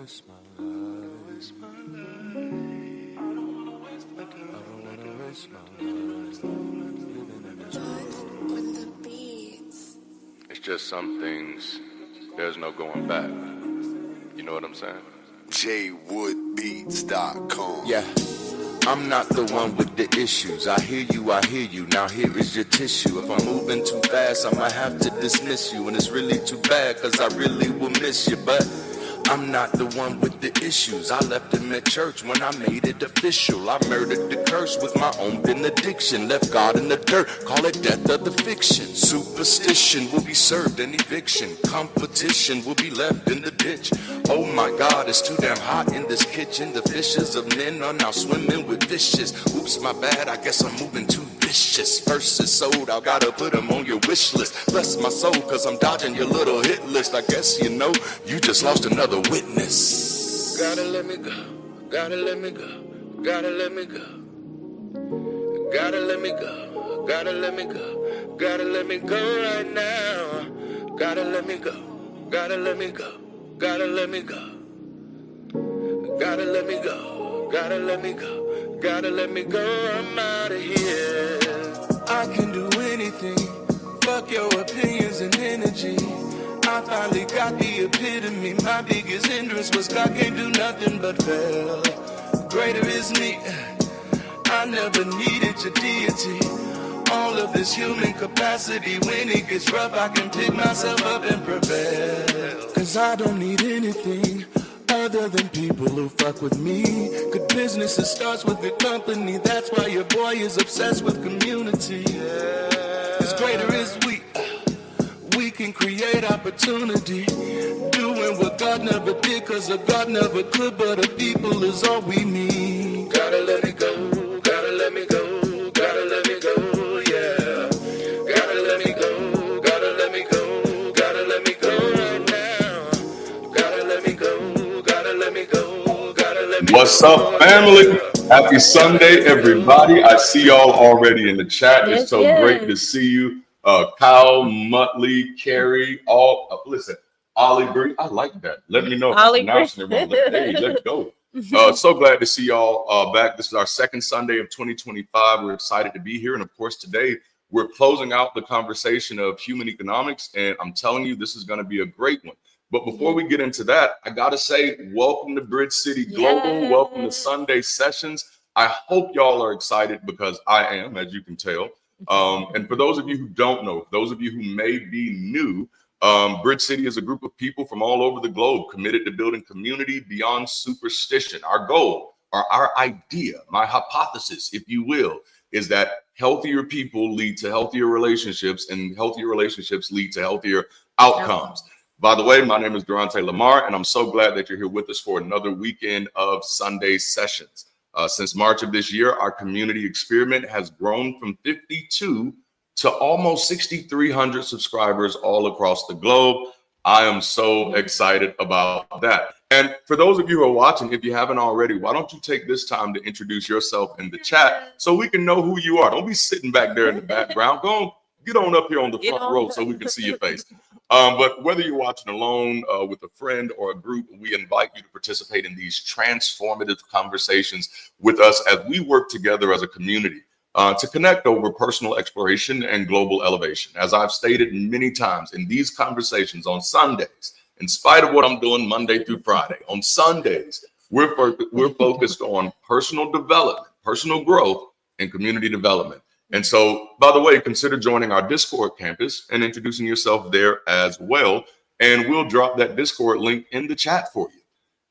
waste my life. I don't wanna waste my time. I don't wanna waste my life living in this world. On the beats. It's just some things, there's no going back. You know what I'm saying? jwoodbeats.com. Yeah, I'm not the one with the issues. I hear you. Now here is your tissue. If I'm moving too fast, I'ma have to dismiss you. And it's really too bad, cause I really will miss you. But I'm not the one with the issues. I left him at church when I made it official. I murdered the curse with my own benediction. Left God in the dirt, call it death of the fiction. Superstition will be served in eviction. Competition will be left in the ditch. Oh my God, it's too damn hot in this kitchen. The fishes of men are now swimming with fishes. Oops, my bad, I guess I'm moving too vicious. Verses sold, I gotta put them on your wish list. Bless my soul, cause I'm dodging your little hit list. I guess you know, you just lost another witness. Gotta let me go, gotta let me go, gotta let me go. Gotta let me go, gotta let me go, gotta let me go right now. Gotta let me go, gotta let me go, gotta let me go. Gotta let me go, gotta let me go, gotta let me go, I'm out of here. I can do anything, fuck your opinions and energy. I finally got the epitome. My biggest hindrance was God can't do nothing but fail. Greater is me, I never needed your deity. All of this human capacity, when it gets rough, I can pick myself up and prevail. Cause I don't need anything other than people who fuck with me. Good business, it starts with good company. That's why your boy is obsessed with community. Cause greater is we can create opportunity. Doing what God never did, cause a God never could, but a people is all we need. Gotta let me go, gotta let me go, gotta let me go, yeah. Gotta let me go, gotta let me go, gotta let me go right now. Gotta let me go, gotta let me go, gotta let me go. What's up, family? Happy Sunday, everybody. I see y'all already in the chat. It's so great to see you. Kyle, Muttley, Carrie, listen, Ollie Bree. I like that. Let me know if I'm pronouncing it wrong. Hey, let's go. So glad to see y'all back. This is our second Sunday of 2025. We're excited to be here. And of course, today we're closing out the conversation of human economics. And I'm telling you, this is going to be a great one. But before we get into that, I got to say, welcome to BridgeCity Global. Welcome to Sunday Sessions. I hope y'all are excited because I am, as you can tell. And for those of you who don't know, those of you who may be new, BridgeCity is a group of people from all over the globe committed to building community beyond superstition. Our goal, or our idea, my hypothesis, if you will, is that healthier people lead to healthier relationships, and healthier relationships lead to healthier outcomes. By the way, my name is DaranteLaMar, and I'm so glad that you're here with us for another weekend of Sunday Sessions. Since March of this year, our community experiment has grown from 52 to almost 6,300 subscribers all across the globe. I am so excited about that. And for those of you who are watching, if you haven't already, why don't you take this time to introduce yourself in the chat so we can know who you are. Don't be sitting back there in the background. Go on, get on up here on the front row so we can see your face. But whether you're watching alone, with a friend or a group, we invite you to participate in these transformative conversations with us as we work together as a community to connect over personal exploration and global elevation. As I've stated many times in these conversations on Sundays, in spite of what I'm doing Monday through Friday, on Sundays, we're focused on personal development, personal growth, and community development. And so, by the way, consider joining our Discord campus and introducing yourself there as well. And we'll drop that Discord link in the chat for you.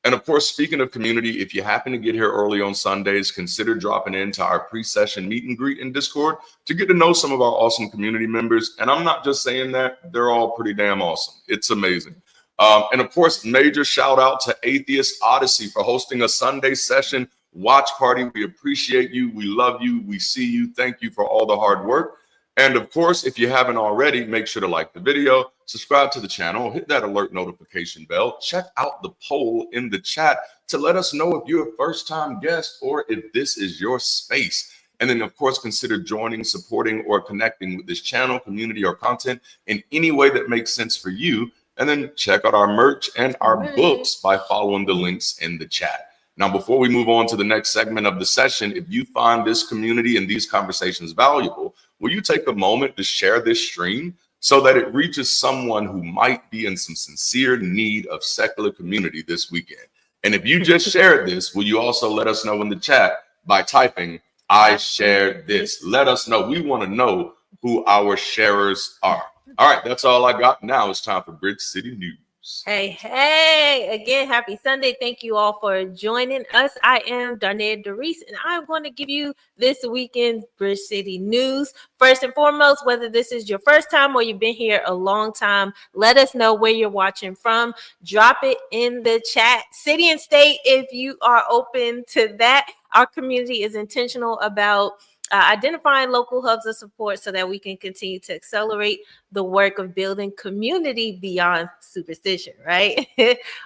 And of course, speaking of community, if you happen to get here early on Sundays, consider dropping into our pre-session meet and greet in Discord to get to know some of our awesome community members. And I'm not just saying that, they're all pretty damn awesome. It's amazing. And of course, major shout out to Atheist Odyssey for hosting a Sunday session watch party. We appreciate you. We love you. We see you. Thank you for all the hard work. And of course, if you haven't already, make sure to like the video, subscribe to the channel, hit that alert notification bell, check out the poll in the chat to let us know if you're a first-time guest or if this is your space. And then, of course, consider joining, supporting, or connecting with this channel, community, or content in any way that makes sense for you. And then check out our merch and our books by following the links in the chat. Now, before we move on to the next segment of the session, if you find this community and these conversations valuable, will you take a moment to share this stream so that it reaches someone who might be in some sincere need of secular community this weekend? And if you just shared this, will you also let us know in the chat by typing, "I shared this"? Let us know. We want to know who our sharers are. All right, that's all I got. Now it's time for Bridge City News. Hey, again, happy Sunday. Thank you all for joining us. I am Darnaya Darice, and I'm going to give you this weekend's Bridge City News. First and foremost, whether this is your first time or you've been here a long time, let us know where you're watching from. Drop it in the chat. City and state, if you are open to that. Our community is intentional about identifying local hubs of support so that we can continue to accelerate the work of building community beyond superstition, right?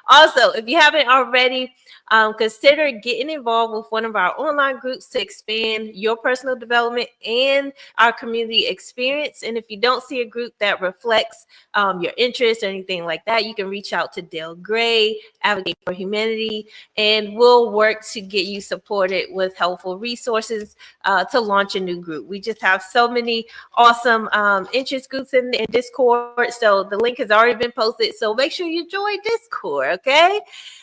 Also, if you haven't already, consider getting involved with one of our online groups to expand your personal development and our community experience. And if you don't see a group that reflects your interests or anything like that, you can reach out to Dale Gray, Advocate for Humanity, and we'll work to get you supported with helpful resources to launch a new group. We just have so many awesome interest groups in Discord. So the link has already been posted. So make sure you join Discord, okay?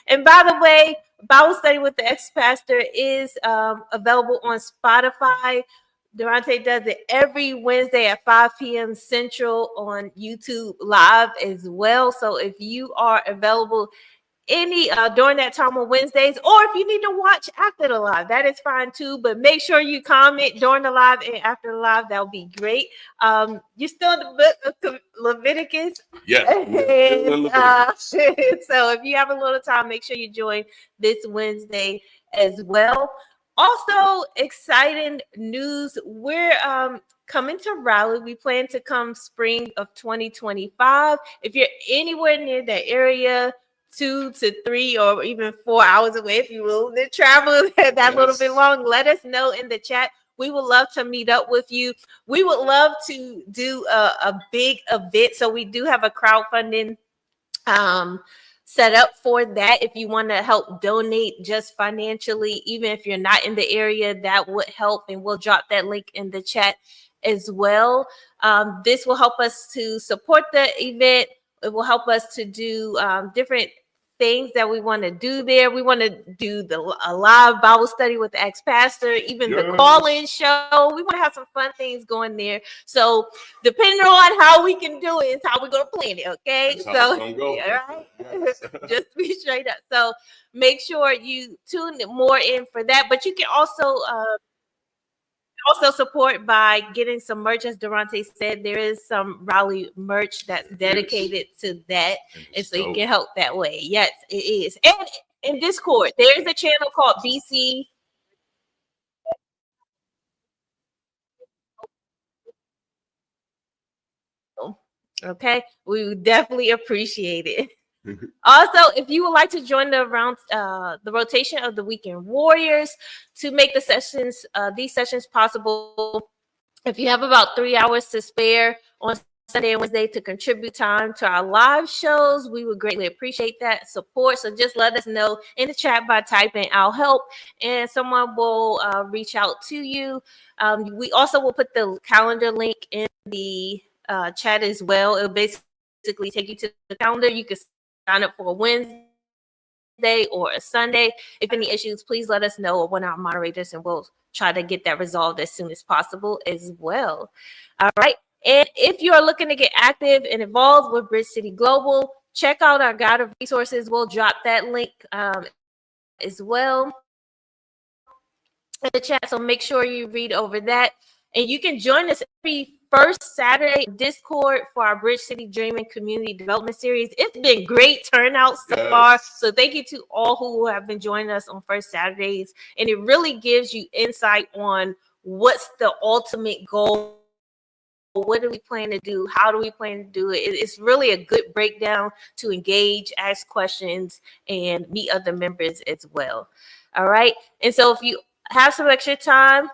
And by the way, Bible Study with the Ex-Pastor is available on Spotify. Darante does it every Wednesday at 5 p.m. Central on YouTube Live as well. So if you are available during that time on Wednesdays, or if you need to watch after the live, that is fine too. But make sure you comment during the live and after the live. That would be great. You're still in the book of Leviticus. Yes. So if you have a little time, make sure you join this Wednesday as well. Also, exciting news. We're coming to Raleigh. We plan to come spring of 2025. If you're anywhere near that area, 2 to 3 or even 4 hours away, if you will, to travel that little bit long, let us know in the chat. We would love to meet up with you. We would love to do a big event. So we do have a crowdfunding set up for that. If you want to help donate just financially, even if you're not in the area, that would help. And we'll drop that link in the chat as well. This will help us to support the event. It will help us to do different things that we want to do there. We want to do a live Bible study with the ex-pastor, even the call-in show. We want to have some fun things going there. So depending on how we can do it, is how we're going to plan it, okay? Yeah, right? Yes. Just be straight up. So make sure you tune more in for that. But you can also support by getting some merch. As Darante said, there is some Raleigh merch that's dedicated to that, and so you can help that way. Yes, it is. And in Discord, there is a channel called BC. Okay, we would definitely appreciate it. Also, if you would like to join the rotation of the Weekend Warriors to make these sessions possible, if you have about 3 hours to spare on Sunday and Wednesday to contribute time to our live shows, we would greatly appreciate that support. So just let us know in the chat by typing "I'll help," and someone will reach out to you. We also will put the calendar link in the chat as well. It'll basically take you to the calendar. You can sign up for a Wednesday or a Sunday. If any issues, please let us know, or one of our moderators, and we'll try to get that resolved as soon as possible as well. All right. And if you are looking to get active and involved with BridgeCity Global, check out our guide of resources. We'll drop that link as well in the chat. So make sure you read over that. And you can join us every first Saturday Discord for our Bridge City Dreaming Community Development Series. It's been great turnout so far. So thank you to all who have been joining us on first Saturdays. And it really gives you insight on what's the ultimate goal. What do we plan to do? How do we plan to do it? It's really a good breakdown to engage, ask questions, and meet other members as well. All right. And so if you have some extra time,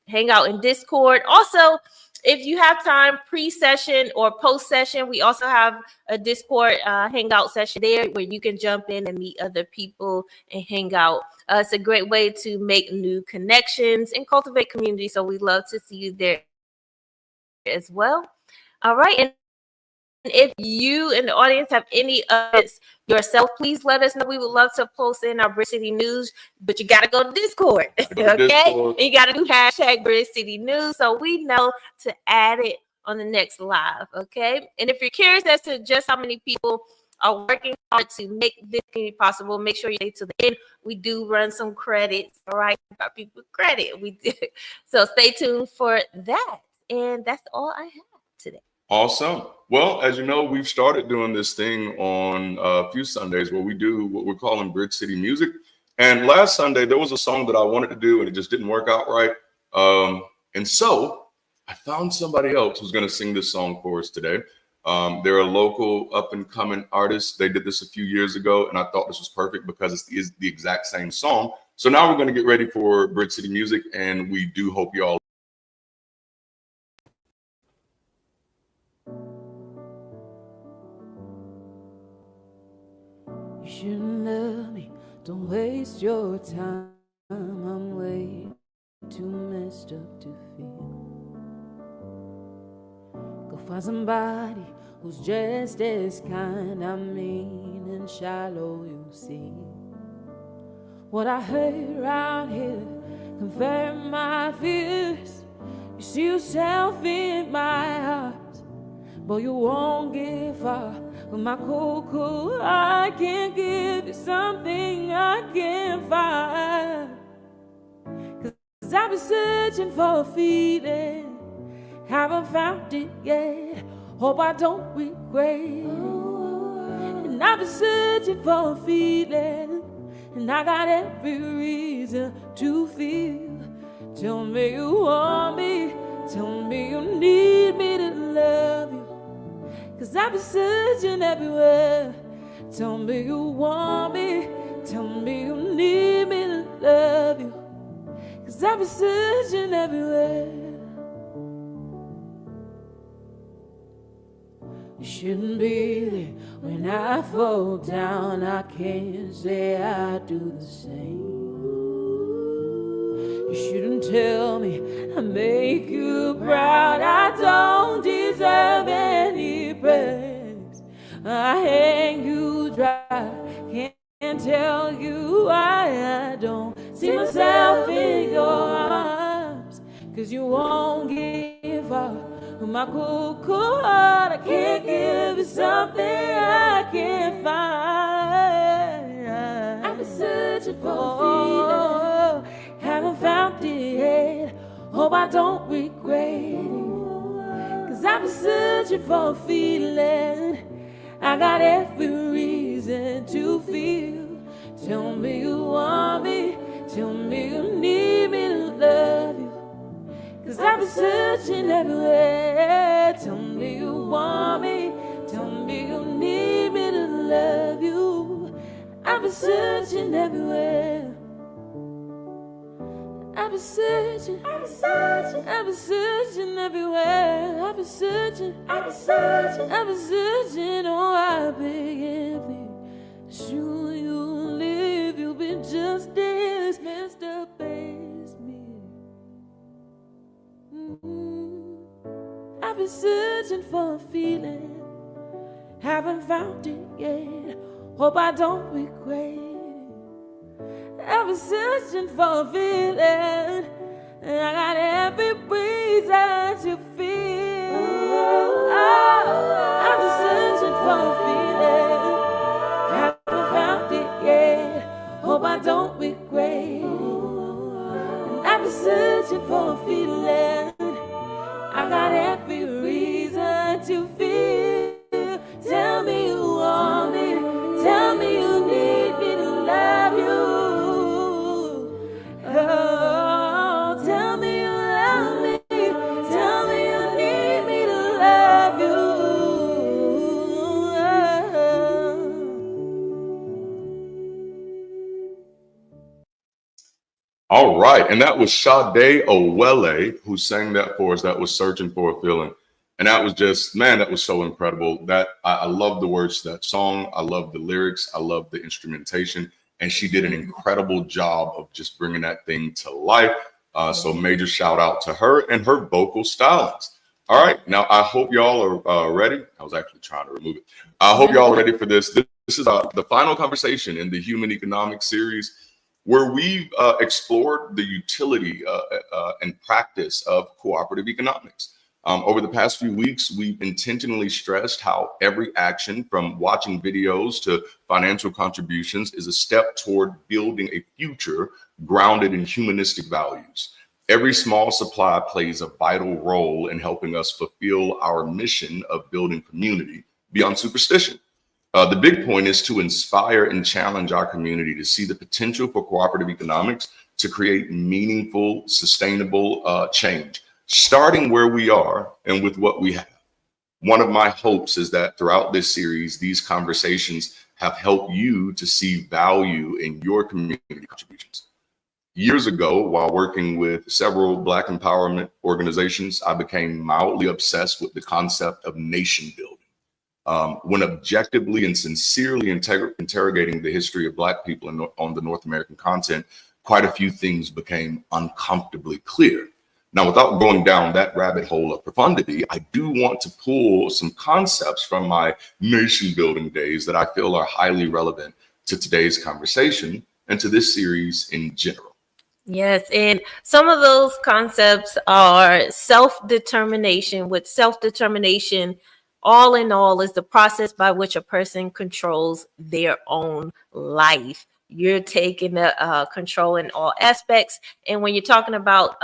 hang out in Discord. Also, If you have time, pre-session or post-session, we also have a Discord hangout session there where you can jump in and meet other people and hang out. It's a great way to make new connections and cultivate community. So we'd love to see you there as well. All right. And if you in the audience have any updates yourself, please let us know. We would love to post in our BridgeCity News, but you got to go to Discord, okay? Discord. You got to do hashtag BridgeCity News so we know to add it on the next live, okay? And if you're curious as to just how many people are working hard to make this community possible, make sure you stay to the end. We do run some credits, all right? Our people credit. We do. So stay tuned for that. And that's all I have today. Awesome. Well, as you know, we've started doing this thing on a few Sundays where we do what we're calling BridgeCity Music. And last Sunday, there was a song that I wanted to do and it just didn't work out right. And so I found somebody else who's going to sing this song for us today. They're a local up and coming artist. They did this a few years ago, and I thought this was perfect because it is the exact same song. So now we're going to get ready for BridgeCity Music, and we do hope you all. You shouldn't love me, don't waste your time. I'm way too messed up to feel. Go find somebody who's just as kind. I mean and shallow, you see. What I heard around here confirm my fears. You see yourself in my heart, but you won't get far. With my cool, I can't give you something I can't find. 'Cause I've been searching for a feeling, haven't found it yet. Hope I don't regret it. And I've been searching for a feeling, and I got every reason to feel. Tell me you want me, tell me you need me to love you. 'Cause I've been searching everywhere. Tell me you want me, tell me you need me to love you. 'Cause I've been searching everywhere. You shouldn't be there when I fall down. I can't say I do the same. You shouldn't tell me I make you proud. I don't deserve any praise. I hang you dry, can't tell you why I don't see myself in your arms. 'Cause you won't give up my cool heart. I can't give you something I can't find. I've been searching for a feeling, haven't found it yet. Hope I don't regret it. 'Cause I've been searching for a feeling, I got every reason to feel. Tell me you want me, tell me you need me to love you. 'Cause I've been searching everywhere. Tell me you want me, tell me you need me to love you. I've been searching everywhere. I've been searching, I've been searching, I've been searching everywhere. I've been searching, I've been searching, I've been searching. Oh, I've been happy. Sure you live, you've been just as messed up as me. I've been searching for a feeling, haven't found it yet. Hope I don't regret it. I've been searching for a feeling, and I got every reason to feel. I've been searching for a feeling, haven't found it yet. Hope I don't regret it. And I've been searching for a feeling, I got every reason to feel. Tell me you want me, tell me you need me to love you. Oh, tell me you love me, tell me you need me to love you. All right. And that was Sade Owele who sang that for us. That was Searching for a Feeling. And that was just, man, that was so incredible. That I love the words to that song. I love the lyrics. I love the instrumentation. And she did an incredible job of just bringing that thing to life. So major shout out to her and her vocal stylings. All right. Now, I hope y'all are ready. I was actually trying to remove it. I hope y'all are ready for this. This is the final conversation in the Human Economics series, where we've explored the utility and practice of cooperative economics. Over the past few weeks, we've intentionally stressed how every action, from watching videos to financial contributions, is a step toward building a future grounded in humanistic values. Every small supply plays a vital role in helping us fulfill our mission of building community beyond superstition. The big point is to inspire and challenge our community to see the potential for cooperative economics to create meaningful, sustainable change, starting where we are and with what we have. One of my hopes is that throughout this series, these conversations have helped you to see value in your community contributions. Years ago, while working with several Black empowerment organizations, I became mildly obsessed with the concept of nation building. When objectively and sincerely interrogating the history of Black people on the North American continent, quite a few things became uncomfortably clear. Now, without going down that rabbit hole of profundity, I do want to pull some concepts from my nation building days that I feel are highly relevant to today's conversation and to this series in general. Yes, and some of those concepts are self-determination. With self-determination, all in all, is the process by which a person controls their own life. You're taking the control in all aspects. And when you're talking about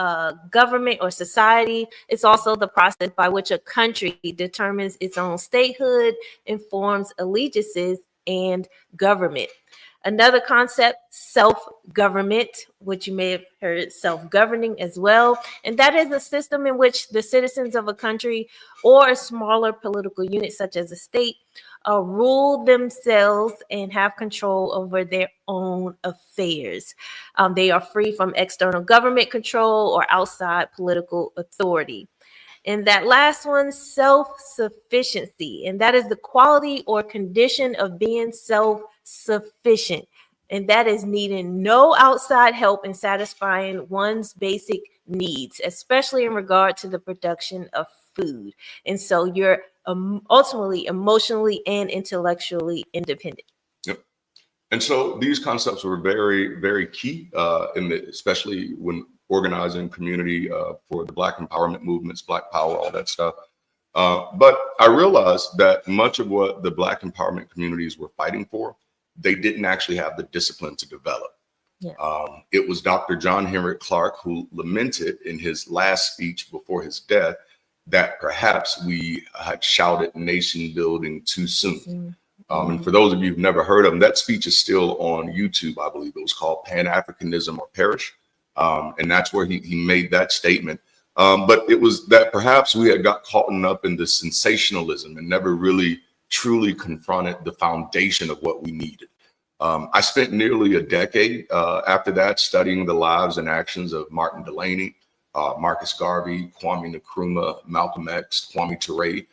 government or society, it's also the process by which a country determines its own statehood, informs allegiances, and government. Another concept, self-government, which you may have heard self-governing as well. And that is a system in which the citizens of a country or a smaller political unit, such as a state, rule themselves and have control over their own affairs. They are free from external government control or outside political authority. And that last one, self-sufficiency. And that is the quality or condition of being self-sufficient. And that is needing no outside help in satisfying one's basic needs, especially in regard to the production of food. And so you're ultimately emotionally and intellectually independent. Yep. And so these concepts were very, very key, especially when organizing community for the Black empowerment movements, Black Power, all that stuff. But I realized that much of what the Black empowerment communities were fighting for, they didn't actually have the discipline to develop. Yeah. It was Dr. John Henrik Clarke who lamented in his last speech before his death that perhaps we had shouted nation building too soon. And for those of you who've never heard of him, that speech is still on YouTube. I believe it was called Pan-Africanism or Perish. And that's where he made that statement. But it was that perhaps we had got caught up in the sensationalism and never really truly confronted the foundation of what we needed. I spent nearly a decade after that studying the lives and actions of Martin Delany, Marcus Garvey, Kwame Nkrumah, Malcolm X, Kwame Ture,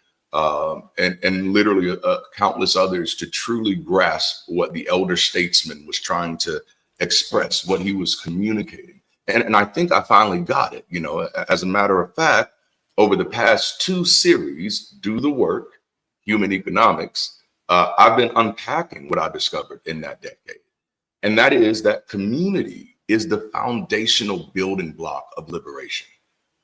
and literally countless others to truly grasp what the elder statesman was trying to express, what he was communicating. And I think I finally got it. You know, as a matter of fact, over the past 2 series, Do the Work, Human Economics, I've been unpacking what I discovered in that decade. And that is that community is the foundational building block of liberation.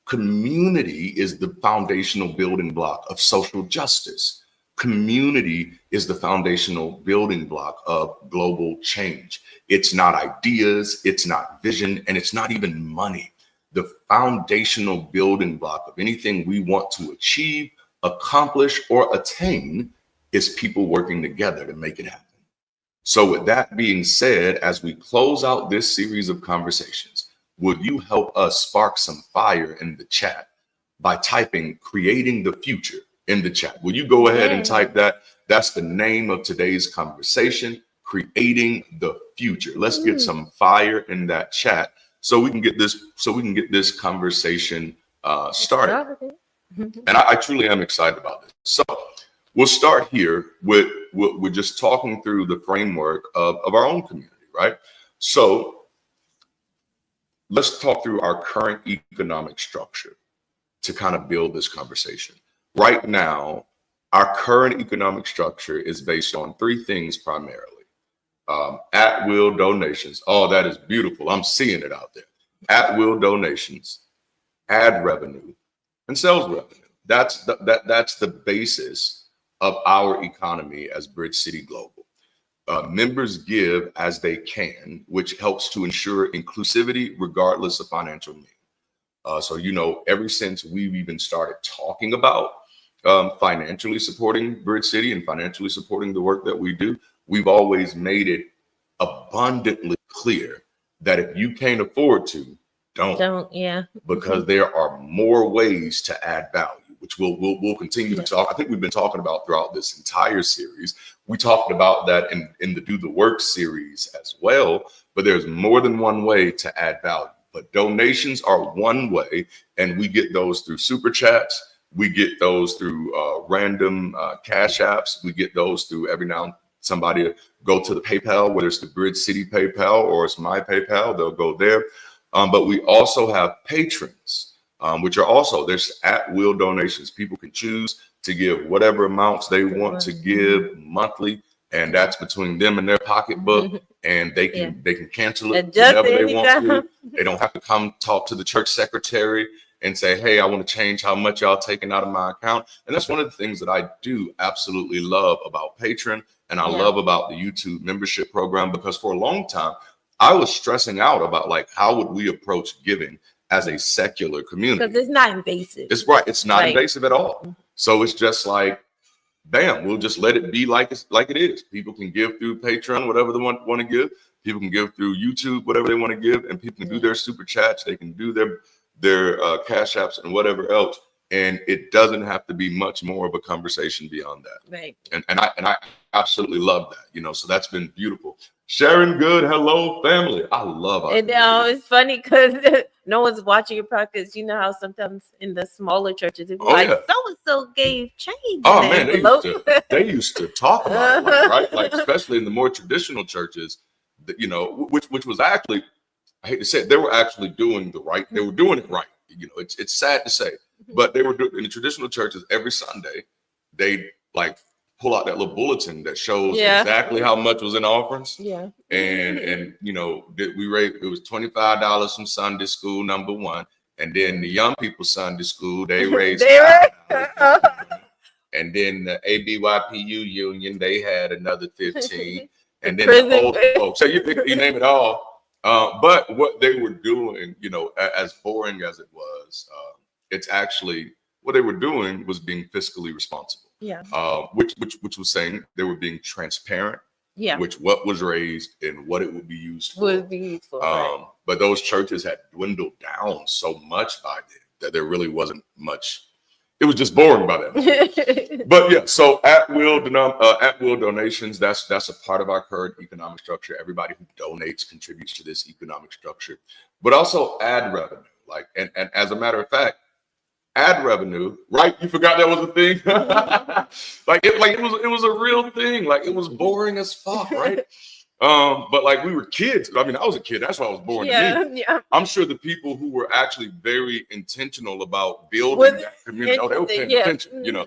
Community is the foundational building block of social justice. Community is the foundational building block of global change. It's not ideas, it's not vision, and it's not even money. The foundational building block of anything we want to achieve, accomplish, or attain is people working together to make it happen. So with that being said, as we close out this series of conversations, would you help us spark some fire in the chat by typing "creating the future" in the chat? Will you go ahead and type that? That's the name of today's conversation, Creating the Future. Let's get some fire in that chat so we can get this conversation started. And I truly am excited about this. So we'll start here with just talking through the framework of our own community, right? So let's talk through our current economic structure to kind of build this conversation. Right now, our current economic structure is based on three things primarily. At-will donations. Oh, that is beautiful. I'm seeing it out there. At-will donations, ad revenue, and sales revenue. That's the basis of our economy as BridgeCity Global. Members give as they can, which helps to ensure inclusivity regardless of financial need. So, ever since we've even started talking about financially supporting BridgeCity and financially supporting the work that we do, we've always made it abundantly clear that if you can't afford to, don't. Yeah. Because there are more ways to add value, which we'll continue to talk. I think we've been talking about throughout this entire series. We talked about that in the Do the Work series as well, but there's more than one way to add value. But donations are one way, and we get those through super chats. We get those through random cash apps. We get those through every now and somebody go to the PayPal, whether it's the BridgeCity PayPal or it's my PayPal, they'll go there. But we also have patrons, which are also, there's at-will donations. People can choose to give whatever amounts they want to give monthly, and that's between them and their pocketbook, and they can cancel it whenever they want to. They don't have to come talk to the church secretary and say, hey, I want to change how much y'all taking out of my account. And that's one of the things that I do absolutely love about Patreon, and I love about the YouTube membership program, because for a long time, I was stressing out about like, how would we approach giving as a secular community? Because it's not invasive. It's right. It's not invasive at all. So it's just like, bam, we'll just let it be like it is. People can give through Patreon, whatever they want to give. People can give through YouTube, whatever they want to give, and people can do their super chats. They can do their cash apps and whatever else. And it doesn't have to be much more of a conversation beyond that. Right. And I absolutely love that. So that's been beautiful. Sharon Good, hello family. I love it. It's funny because no one's watching your podcast. You know how sometimes in the smaller churches, it's so-and-so gave change. Oh man, they used to talk about it, right? Like especially in the more traditional churches, which was actually, I hate to say it, they were actually doing it right. It's sad to say, but they were doing in the traditional churches every Sunday, they like pull out that little bulletin that shows exactly how much was in offerings. Yeah. And we raised, it was $25 from Sunday school, number one. And then the young people Sunday school, they raised and then the ABYPU union, they had another 15. And then the old folks. So you name it all. But what they were doing, as boring as it was, it's actually what they were doing was being fiscally responsible. Yeah. Which was saying they were being transparent. Yeah. Which what was raised and what it would be used for. Right. But those churches had dwindled down so much by then that there really wasn't much. It was just boring by then. But yeah, so at-will donations, that's a part of our current economic structure. Everybody who donates contributes to this economic structure. But also ad revenue. And as a matter of fact, ad revenue, right? You forgot that was a thing. It was a real thing. Like it was boring as fuck, right? But like we were kids. I mean, I was a kid. That's why I was boring to me. Yeah. I'm sure the people who were actually very intentional about building that community, they were paying attention,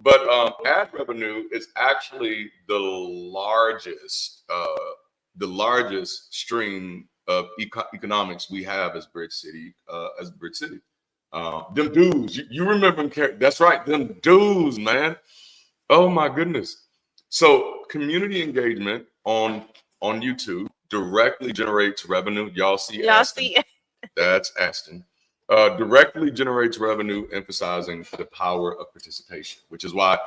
But ad revenue is actually the largest stream of economics we have as BridgeCity. Them dues, you remember them? That's right, them dues, man. Oh my goodness. So community engagement on YouTube directly generates revenue. Y'all see Aston? That's Aston. Directly generates revenue, emphasizing the power of participation, which is why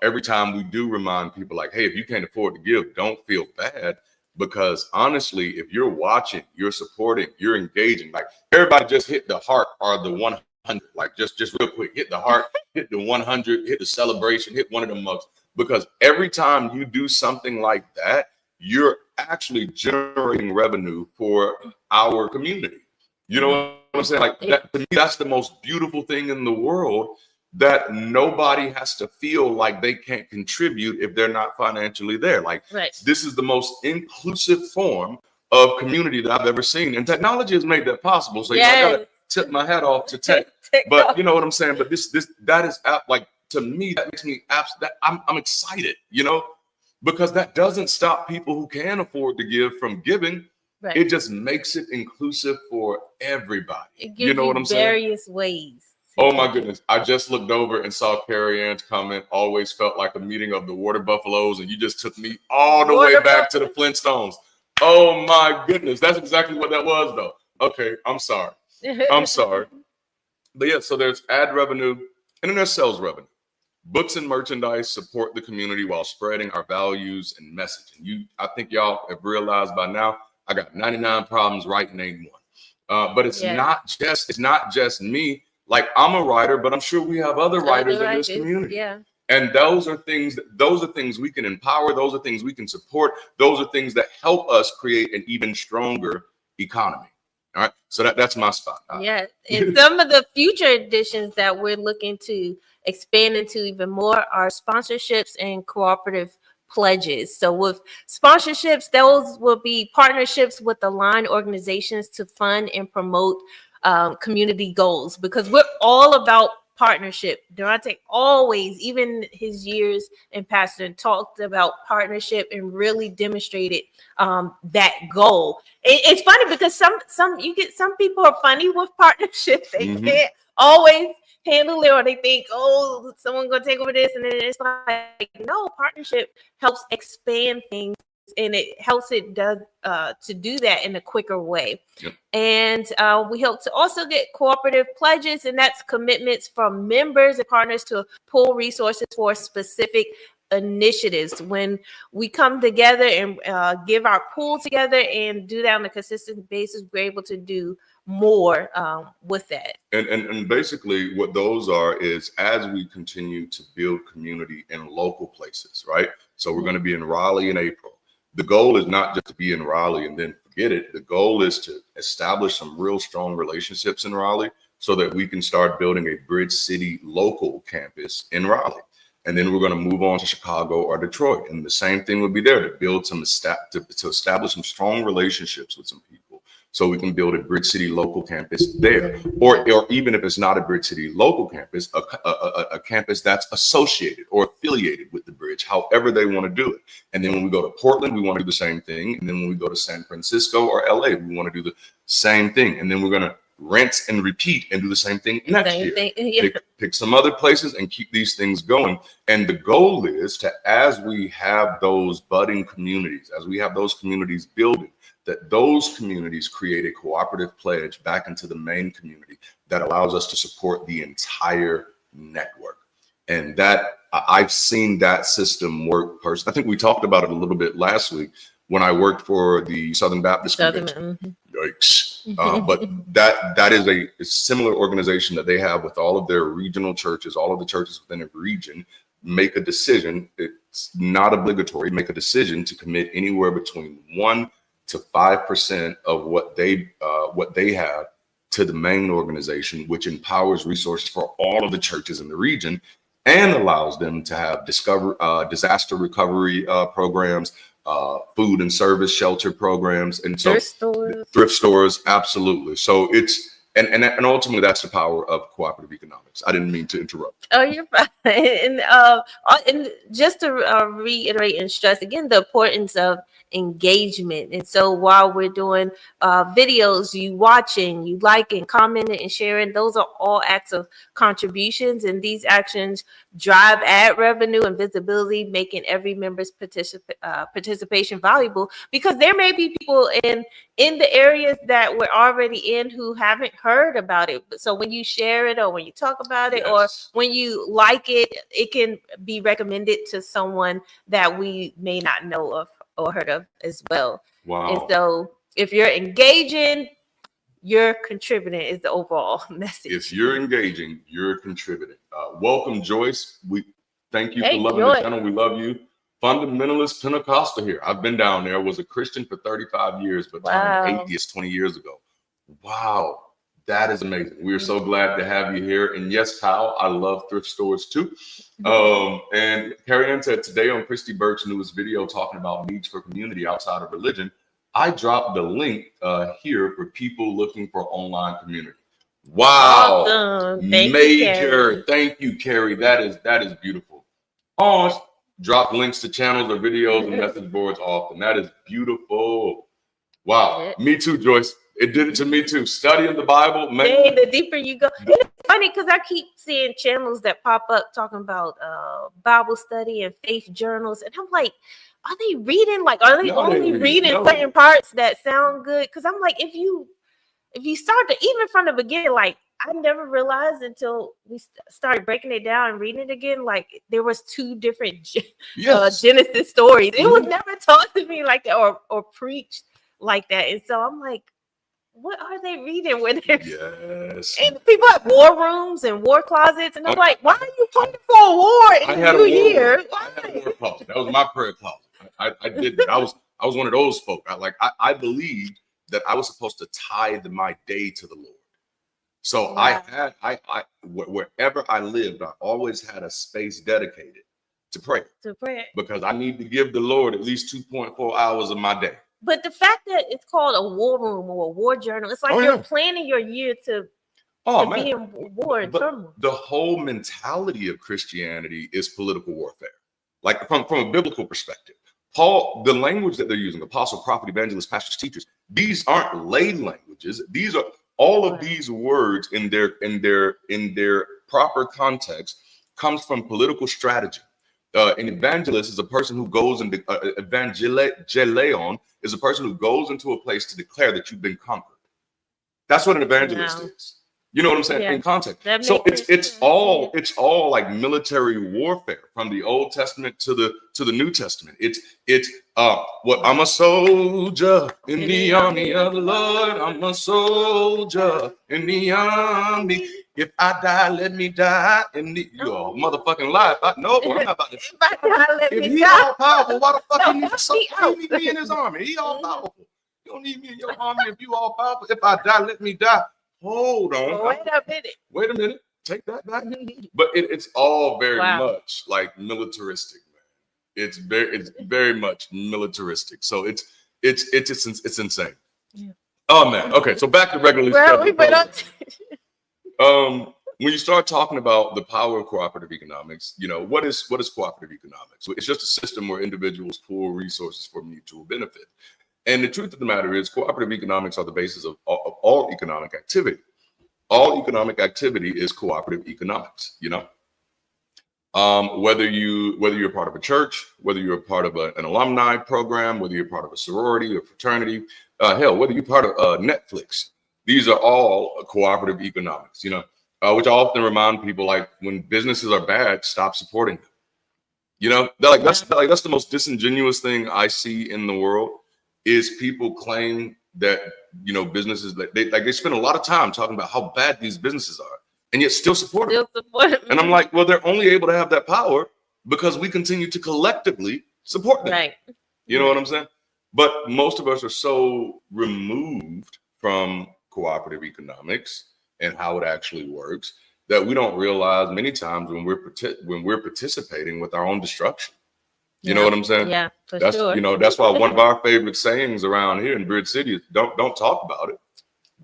every time we do remind people like, hey, if you can't afford to give, don't feel bad. Because honestly, if you're watching, you're supporting, you're engaging, like everybody just hit the heart or the 100, like just real quick, hit the heart, hit the 100, hit the celebration, hit one of the mugs. Because every time you do something like that, you're actually generating revenue for our community. You know what I'm saying? Like that, to me, that's the most beautiful thing in the world, that nobody has to feel like they can't contribute if they're not financially there. Like this is the most inclusive form of community that I've ever seen. And technology has made that possible. So I gotta tip my hat off to tech. But you know what I'm saying? But that is like, to me, that makes me I'm excited, you know, because that doesn't stop people who can afford to give from giving. It just makes it inclusive for everybody. It gives you know what I'm saying? Various ways. Oh my goodness. I just looked over and saw Carrie Ann's comment, always felt like a meeting of the water buffaloes, and you just took me all the way back to the Flintstones. Oh my goodness. That's exactly what that was though. Okay, I'm sorry. I'm sorry. But yeah, so there's ad revenue and then there's sales revenue. Books and merchandise support the community while spreading our values and messaging. I think y'all have realized by now, I got 99 problems, right? Name one. But it's not just me. Like, I'm a writer, but I'm sure we have other writers in this community. Yeah. And those are things we can empower. Those are things we can support. Those are things that help us create an even stronger economy. All right. So that's my spot. Yeah. And some of the future additions that we're looking to expand into even more are sponsorships and cooperative pledges. So with sponsorships, those will be partnerships with aligned organizations to fund and promote community goals, because we're all about partnership. Darante always, even his years in pastor, talked about partnership and really demonstrated that goal. It's funny because some people are funny with partnerships. They can't always handle it, or they think, oh, someone's gonna take over this, and then it's like, no, partnership helps expand things, and it helps it to do that in a quicker way. Yep. And we hope to also get cooperative pledges, and that's commitments from members and partners to pool resources for specific initiatives. When we come together and give our pool together and do that on a consistent basis, we're able to do more with that. And basically what those are is, as we continue to build community in local places, right? So we're going to be in Raleigh in April. The goal is not just to be in Raleigh and then forget it. The goal is to establish some real strong relationships in Raleigh so that we can start building a BridgeCity local campus in Raleigh. And then we're going to move on to Chicago or Detroit. And the same thing would be there, to build to establish some strong relationships with some people, so we can build a BridgeCity local campus there. Or even if it's not a BridgeCity local campus, a campus that's associated or affiliated with the Bridge, however they want to do it. And then when we go to Portland, we want to do the same thing. And then when we go to San Francisco or LA, we want to do the same thing. And then we're going to rinse and repeat and do the same thing next year. Pick some other places and keep these things going. And the goal is to, as we have those budding communities, as we have those communities building, that those communities create a cooperative pledge back into the main community that allows us to support the entire network. And that, I've seen that system work personally. I think we talked about it a little bit last week when I worked for the Southern Baptist Convention. Yikes. But that is a similar organization that they have with all of their regional churches. All of the churches within a region make a decision. It's not obligatory. Make a decision to commit anywhere between 1% to 5% of what they have to the main organization, which empowers resources for all of the churches in the region and allows them to have disaster recovery programs, food and service shelter programs, and so thrift stores, absolutely. So it's and ultimately that's the power of cooperative economics. I didn't mean to interrupt. Oh, you're fine. And just to reiterate and stress again the importance of engagement. And so while we're doing videos, you watching, you liking, commenting, and sharing, those are all acts of contributions, and these actions drive ad revenue and visibility, making every member's participation valuable, because there may be people in the areas that we're already in who haven't heard about it. So when you share it, or when you talk about it, or when you like it, it can be recommended to someone that we may not know of or heard of as well. Wow. And so if you're engaging, you're contributing is the overall message. If you're engaging, you're contributing. Welcome, Joyce. We thank you for loving the channel. We love you. fundamentalist Pentecostal here. I've been down there, was a Christian for 35 years, but turned atheist 20 years ago. Wow, that is amazing. We are so glad to have you here. And yes, Kyle, I love thrift stores too. And Carrie Ann said today on Christy Burke's newest video talking about needs for community outside of religion, I dropped the link here for people looking for online community. Wow, awesome. Major. Thank you, Carrie. That is beautiful. Drop links to channels or videos and message boards often. That is beautiful. Wow. Me too, Joyce. It did it to me too. Studying the Bible. Dang, the deeper you go. It's funny because I keep seeing channels that pop up talking about Bible study and faith journals. And I'm like, are they reading? Like, are they only reading certain parts that sound good? Because I'm like, if you start to, even from the beginning, like, I never realized until we started breaking it down and reading it again, like there was two different Genesis stories. It was never taught to me like that or preached like that. And so I'm like, what are they reading? Where they're and people have war rooms and war closets, and I'm like, why are you praying for a war in the new year? I had a war closet. That was my prayer closet. I did that. I was one of those folk. I believed that I was supposed to tithe my day to the Lord. So I wherever I lived, I always had a space dedicated to pray. Because I need to give the Lord at least 2.4 hours of my day. But the fact that it's called a war room or a war journal, it's like you're planning your year to be in war and turmoil. The whole mentality of Christianity is political warfare. Like from a biblical perspective. Paul, the language that they're using, apostle, prophet, evangelist, pastors, teachers, these aren't lay languages. These are all of these words in their proper context comes from political strategy. An evangelist is a person who goes into evangelion is a person who goes into a place to declare that you've been conquered. That's what an evangelist is. You know what I'm saying? In context. So it's all like military warfare from the Old Testament to the New Testament. I'm a soldier in the army of the Lord. I'm a soldier in the army. If I die, let me die in your motherfucking life. I'm not about to. If he all powerful, why the fuck he need me in his army? He all powerful. You don't need me in your army if you all powerful. If I die, let me die. Hold on. Wait a minute. Take that back. But it's all very much like militaristic, man. It's very much militaristic. So it's insane. Yeah. Oh man. Okay. So back to regularly scheduled. When you start talking about the power of cooperative economics, you know, what is cooperative economics? It's just a system where individuals pool resources for mutual benefit. And the truth of the matter is cooperative economics are the basis of all economic activity. All economic activity is cooperative economics, you know. Whether you're part of a church, whether you're a part of an alumni program, whether you're part of a sorority or fraternity, whether you're part of Netflix, these are all cooperative economics, you know, which I often remind people, like, when businesses are bad, stop supporting them. You know, that's the most disingenuous thing I see in the world is people claim that, you know, businesses they spend a lot of time talking about how bad these businesses are and yet still support them. And I'm like, well, they're only able to have that power because we continue to collectively support them. Right. You know what I'm saying? But most of us are so removed from cooperative economics and how it actually works that we don't realize many times when we're participating with our own destruction. You know what I'm saying? Yeah, for sure. You know, that's why one of our favorite sayings around here in Bridge City is don't talk about it,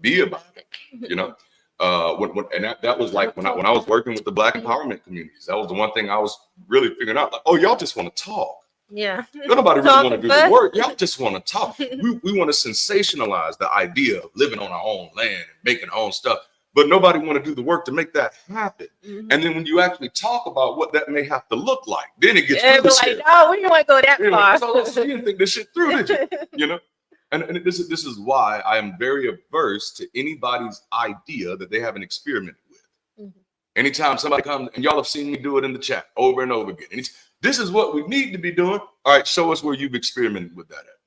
be about it. You know, that was like when I was working with the Black empowerment communities. That was the one thing I was really figuring out. Like, oh, y'all just want to talk. Yeah. Nobody really want to do the work. Y'all just want to talk. We want to sensationalize the idea of living on our own land and making our own stuff. But nobody want to do the work to make that happen. Mm-hmm. And then when you actually talk about what that may have to look like, then it gets like, oh, we don't want to go that far. So you didn't think this shit through, did you? You know? And this is why I am very averse to anybody's idea that they haven't experimented with. Mm-hmm. Anytime somebody comes, and y'all have seen me do it in the chat over and over again. And this is what we need to be doing. All right, show us where you've experimented with that at.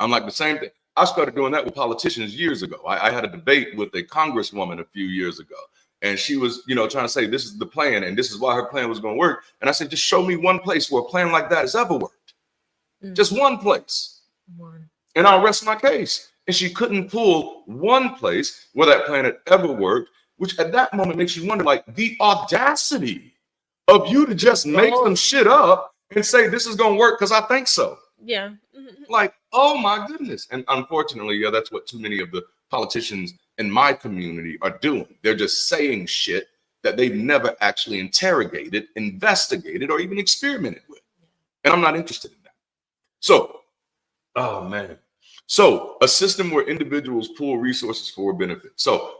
I'm like, the same thing. I started doing that with politicians years ago. I had a debate with a congresswoman a few years ago. And she was, you know, trying to say this is the plan and this is why her plan was going to work. And I said, just show me one place where a plan like that has ever worked. Just one place. And I'll rest my case. And she couldn't pull one place where that plan had ever worked, which at that moment makes you wonder, like, the audacity of you to just make some shit up and say this is going to work because I think so. Yeah. Like, oh my goodness. And unfortunately, yeah, that's what too many of the politicians in my community are doing. They're just saying shit that they've never actually interrogated, investigated, or even experimented with. And I'm not interested in that. So, oh man. So a system where individuals pool resources for benefit. So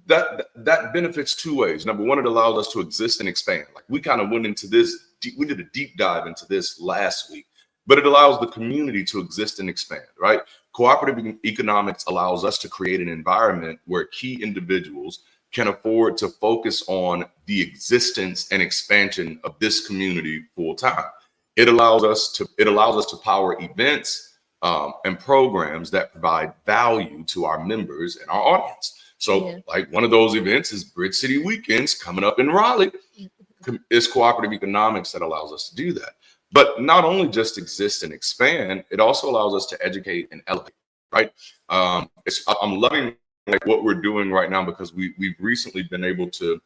that benefits two ways. Number one, it allows us to exist and expand. Like we kind of went into this, we did a deep dive into this last week, but it allows the community to exist and expand, right? Cooperative economics allows us to create an environment where key individuals can afford to focus on the existence and expansion of this community full time. It allows us to power events and programs that provide value to our members and our audience. So like one of those events is BridgeCity Weekends coming up in Raleigh. It's cooperative economics that allows us to do that. But not only just exist and expand, it also allows us to educate and elevate, right? I'm loving like what we're doing right now because we've recently been able to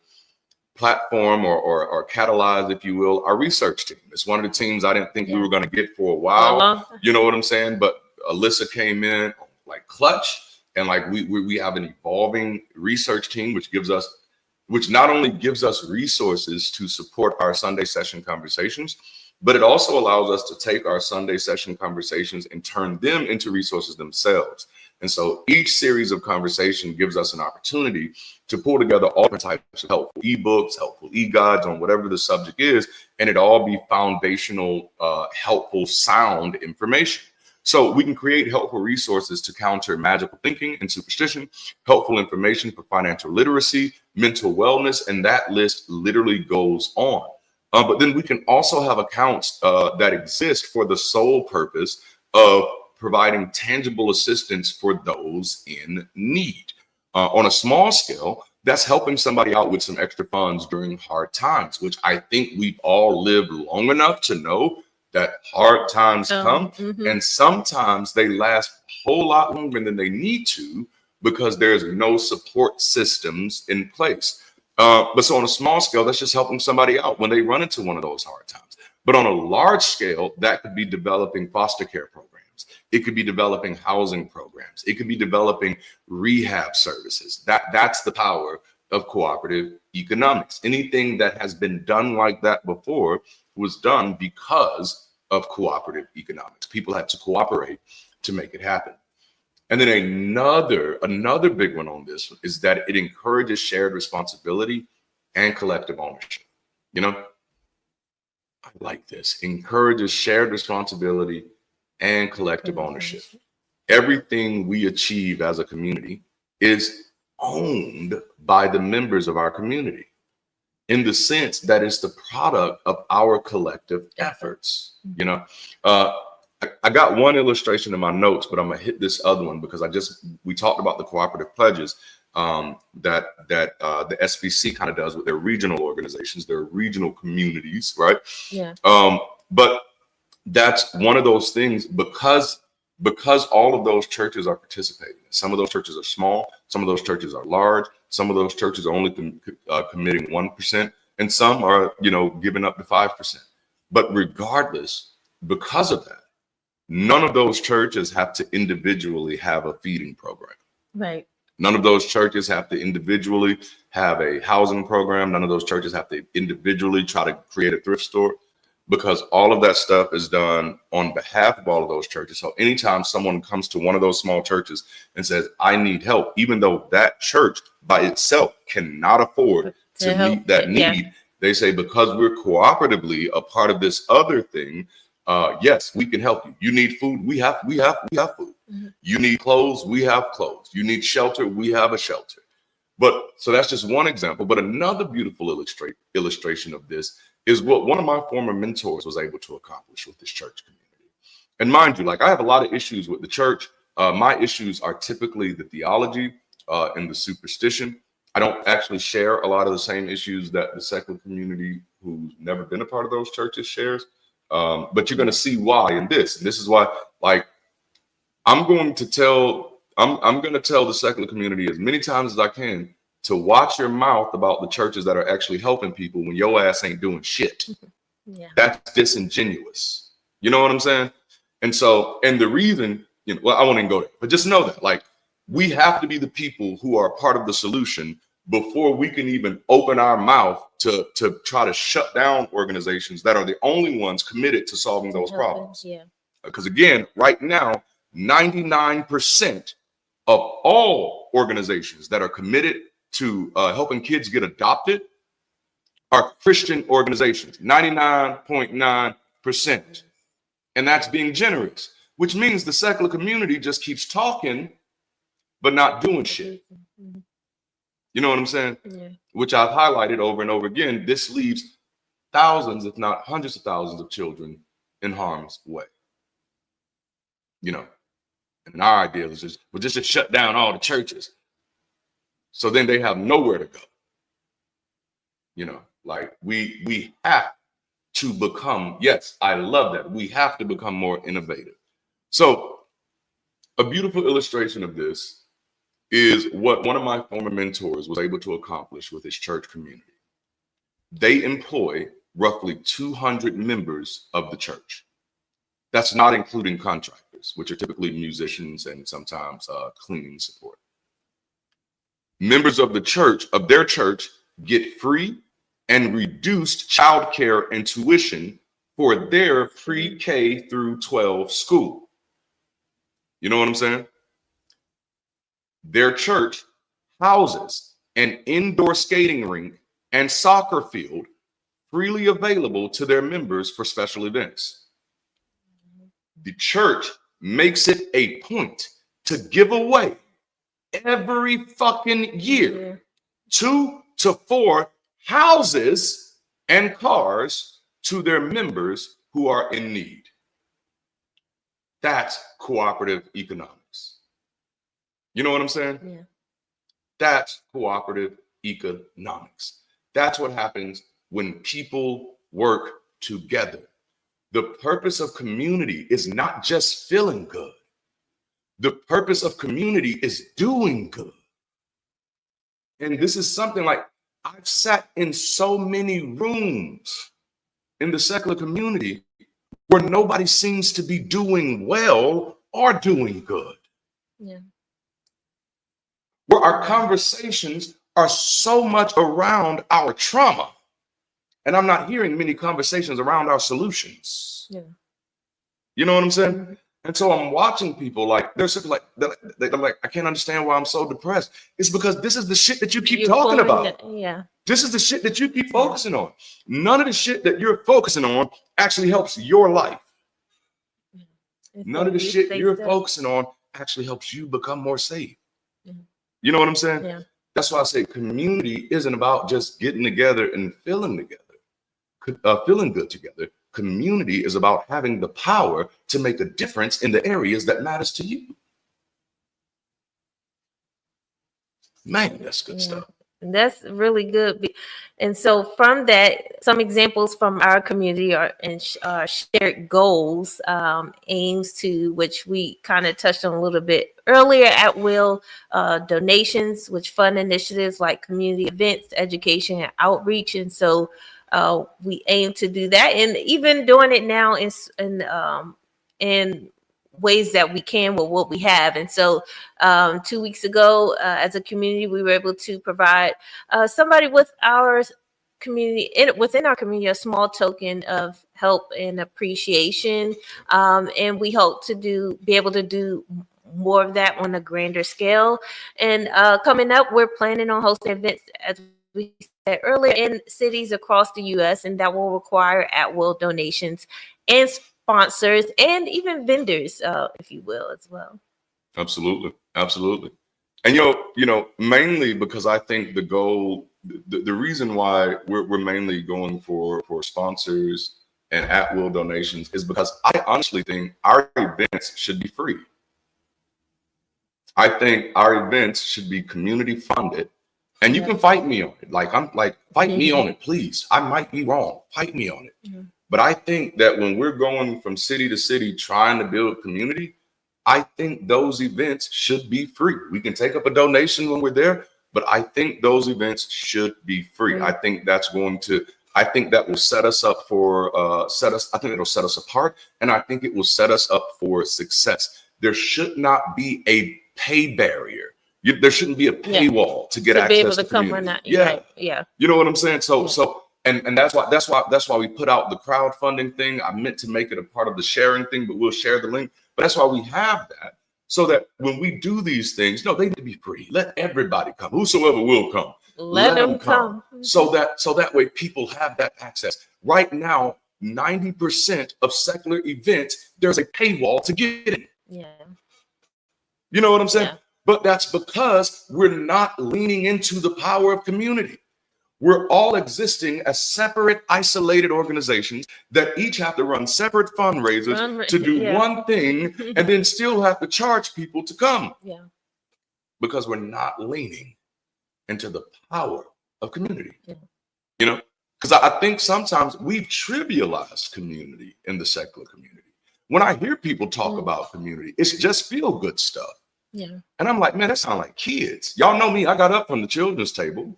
platform or catalyze, if you will, our research team. It's one of the teams I didn't think we were going to get for a while. You know what I'm saying? But Alyssa came in like clutch, and like we have an evolving research team, which not only gives us resources to support our Sunday session conversations, but it also allows us to take our Sunday session conversations and turn them into resources themselves. And so each series of conversation gives us an opportunity to pull together all different types of helpful ebooks, helpful e-guides on whatever the subject is, and it all be foundational, helpful, sound information. So we can create helpful resources to counter magical thinking and superstition, helpful information for financial literacy, mental wellness, and that list literally goes on. But then we can also have accounts that exist for the sole purpose of providing tangible assistance for those in need. On a small scale, that's helping somebody out with some extra funds during hard times, which I think we've all lived long enough to know that hard times come, and sometimes they last a whole lot longer than they need to because there's no support systems in place. But so on a small scale, that's just helping somebody out when they run into one of those hard times. But on a large scale, that could be developing foster care programs. It could be developing housing programs. It could be developing rehab services. That's the power of cooperative economics. Anything that has been done like that before was done because of cooperative economics. People had to cooperate to make it happen. And then another big one on this is that it encourages shared responsibility and collective ownership. You know, I like this. Encourages shared responsibility and collective ownership. Everything we achieve as a community is owned by the members of our community in the sense that it's the product of our collective efforts. You know, I got one illustration in my notes, but I'm gonna hit this other one because we talked about the cooperative pledges that the SBC kind of does with their regional organizations, their regional communities, right? Yeah. But that's one of those things because all of those churches are participating. Some of those churches are small, some of those churches are large, some of those churches are only committing 1%, and some are, you know, giving up to 5%. But regardless, because of that, none of those churches have to individually have a feeding program. Right. None of those churches have to individually have a housing program. None of those churches have to individually try to create a thrift store, because all of that stuff is done on behalf of all of those churches. So anytime someone comes to one of those small churches and says, I need help, even though that church by itself cannot afford to meet that need, they say, because we're cooperatively a part of this other thing, yes, we can help you. You need food, we have food. Mm-hmm. You need clothes, we have clothes. You need shelter, we have a shelter. But so that's just one example. But another beautiful illustration of this is what one of my former mentors was able to accomplish with this church community. And mind you, like I have a lot of issues with the church. My issues are typically the theology and the superstition. I don't actually share a lot of the same issues that the secular community who's never been a part of those churches shares. But you're going to see why in this. And this is why, like, I'm going to tell the secular community as many times as I can to watch your mouth about the churches that are actually helping people when your ass ain't doing shit. Yeah. That's disingenuous. You know what I'm saying? And so, and the reason, you know, well, I won't even go there, but just know that, like, we have to be the people who are part of the solution before we can even open our mouth to try to shut down organizations that are the only ones committed to solving those problems. Yeah. Because again, right now, 99% of all organizations that are committed to helping kids get adopted are Christian organizations, 99.9%. And that's being generous, which means the secular community just keeps talking, but not doing shit. You know what I'm saying? Yeah. Which I've highlighted over and over again. This leaves thousands, if not hundreds of thousands of children in harm's way. You know, and our idea is just to shut down all the churches. So then they have nowhere to go. You know, like we have to become, yes, I love that. We have to become more innovative. So a beautiful illustration of this is what one of my former mentors was able to accomplish with his church community. They employ roughly 200 members of the church. That's not including contractors, which are typically musicians and sometimes cleaning support. Members of their church, get free and reduced childcare and tuition for their pre-K through 12 school. You know what I'm saying? Their church houses an indoor skating rink and soccer field freely available to their members for special events. The church makes it a point to give away every fucking year 2 to 4 houses and cars to their members who are in need. That's cooperative economics. You know what I'm saying? Yeah. That's cooperative economics. That's what happens when people work together. The purpose of community is not just feeling good. The purpose of community is doing good. And this is something like I've sat in so many rooms in the secular community where nobody seems to be doing well or doing good. Yeah. Where our conversations are so much around our trauma. And I'm not hearing many conversations around our solutions. Yeah. You know what I'm saying? Mm-hmm. And so I'm watching people like, they're like, I can't understand why I'm so depressed. It's because this is the shit that you keep talking about. Yeah. This is the shit that you keep focusing on. None of the shit that you're focusing on actually helps your life. None of the shit you're focusing on actually helps you become more safe. Mm-hmm. You know what I'm saying? Yeah. That's why I say community isn't about just getting together and feeling good together. Community is about having the power to make a difference in the areas that matters to you. Man, that's good stuff. That's really good. And so from that, some examples from our community are shared goals, aims to which we kind of touched on a little bit earlier, at will donations, which fund initiatives like community events, education, and outreach. And so we aim to do that, and even doing it now in ways that we can with what we have. And so 2 weeks ago, as a community, we were able to provide somebody with our community, within our community, a small token of help and appreciation. And we hope to be able to do more of that on a grander scale. And coming up, we're planning on hosting events, as we said earlier, in cities across the U.S., and that will require at-will donations and sponsors and even vendors, if you will, as well. Absolutely. And you know, mainly because I think the goal, the reason why we're mainly going for sponsors and at-will donations is because I honestly think our events should be free. I think our events should be community funded, And you can fight me on it. Like, fight me on it, please. I might be wrong. Fight me on it. But I think that when we're going from city to city trying to build community, I think those events should be free. We can take up a donation when we're there, but I think those events should be free. I think that will set us up for, I think it'll set us apart. And I think it will set us up for success. There should not be a pay barrier. There shouldn't be a paywall to get access to community. Yeah. You know what I'm saying? And that's why we put out the crowdfunding thing. I meant to make it a part of the sharing thing, but we'll share the link. But that's why we have that, so that when we do these things, no, they need to be free. Let everybody come. Whosoever will come. Let them come. So that way people have that access. Right now, 90% of secular events, there's a paywall to get in. Yeah. You know what I'm saying? Yeah. But that's because we're not leaning into the power of community. We're all existing as separate, isolated organizations that each have to run separate fundraisers to do one thing and then still have to charge people to come. Yeah. Because we're not leaning into the power of community. Yeah. You know, because I think sometimes we've trivialized community in the secular community. When I hear people talk about community, it's just feel good stuff. Yeah. And I'm like, man, that sounds like kids. Y'all know me. I got up from the children's table.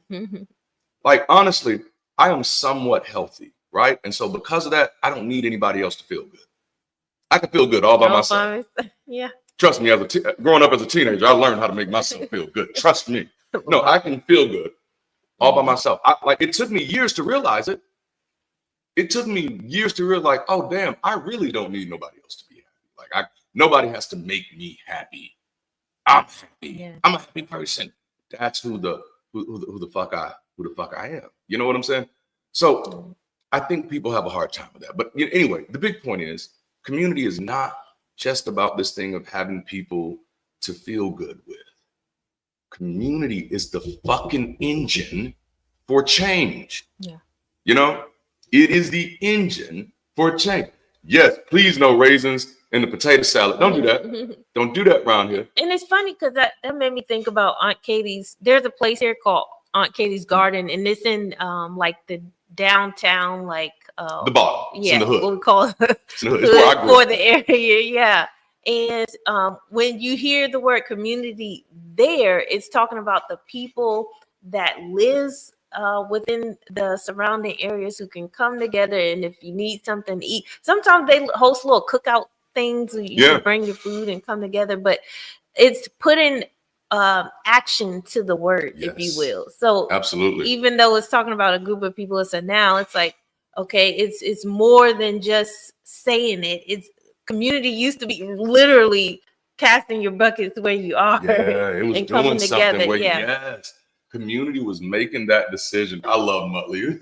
Like, honestly, I am somewhat healthy, right? And so because of that, I don't need anybody else to feel good. I can feel good all by myself. Yeah. Trust me, growing up as a teenager, I learned how to make myself feel good. Trust me. No, I can feel good all by myself. It took me years to realize it. It took me years to realize, oh, damn, I really don't need nobody else to be happy. Nobody has to make me happy. I'm happy. Yeah. I'm a happy person. That's who the fuck I am. You know what I'm saying? So I think people have a hard time with that. But anyway, the big point is community is not just about this thing of having people to feel good with. Community is the fucking engine for change. Yeah. You know, it is the engine for change. Yes, please no raisins in the potato salad. Don't do that. Don't do that around here. And it's funny because that made me think about Aunt Katie's. There's a place here called Aunt Katie's Garden, and it's in like the downtown, like the bottom. It's in the hood. What we call it, it's in the hood. It's where I grew for the area. Yeah. And when you hear the word community there, it's talking about the people that lives within the surrounding areas who can come together. And if you need something to eat, sometimes they host little cookout things. You can bring your food and come together, but it's putting action to the word, if you will. So absolutely, even though it's talking about a group of people, it's like, okay, it's more than just saying it. It's community used to be literally casting your buckets where you are. Yeah, it was doing something where yes, community was making that decision. I love Muttley.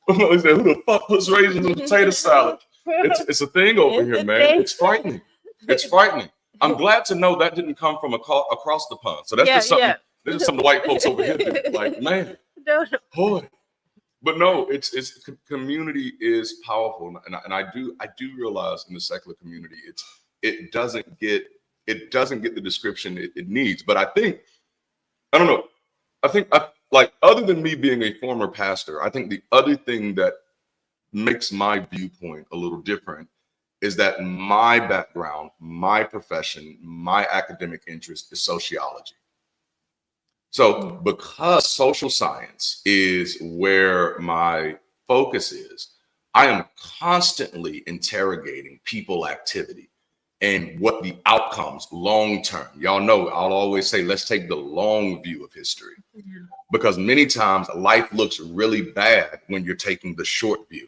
Muttley said, "Who the fuck puts raisins in potato salad?" It's a thing over here, man. It's frightening. It's frightening. I'm glad to know that didn't come from across the pond. So that's just something. This is some white folks over here do. Like, man, boy. But no, it's community is powerful, and I do realize in the secular community, it doesn't get the description it needs. But I think like, other than me being a former pastor, I think the other thing that makes my viewpoint a little different is that my background, my profession, my academic interest is sociology. So because social science is where my focus is, I am constantly interrogating people activity and what the outcomes long term. Y'all know I'll always say, let's take the long view of history, because many times life looks really bad when you're taking the short view.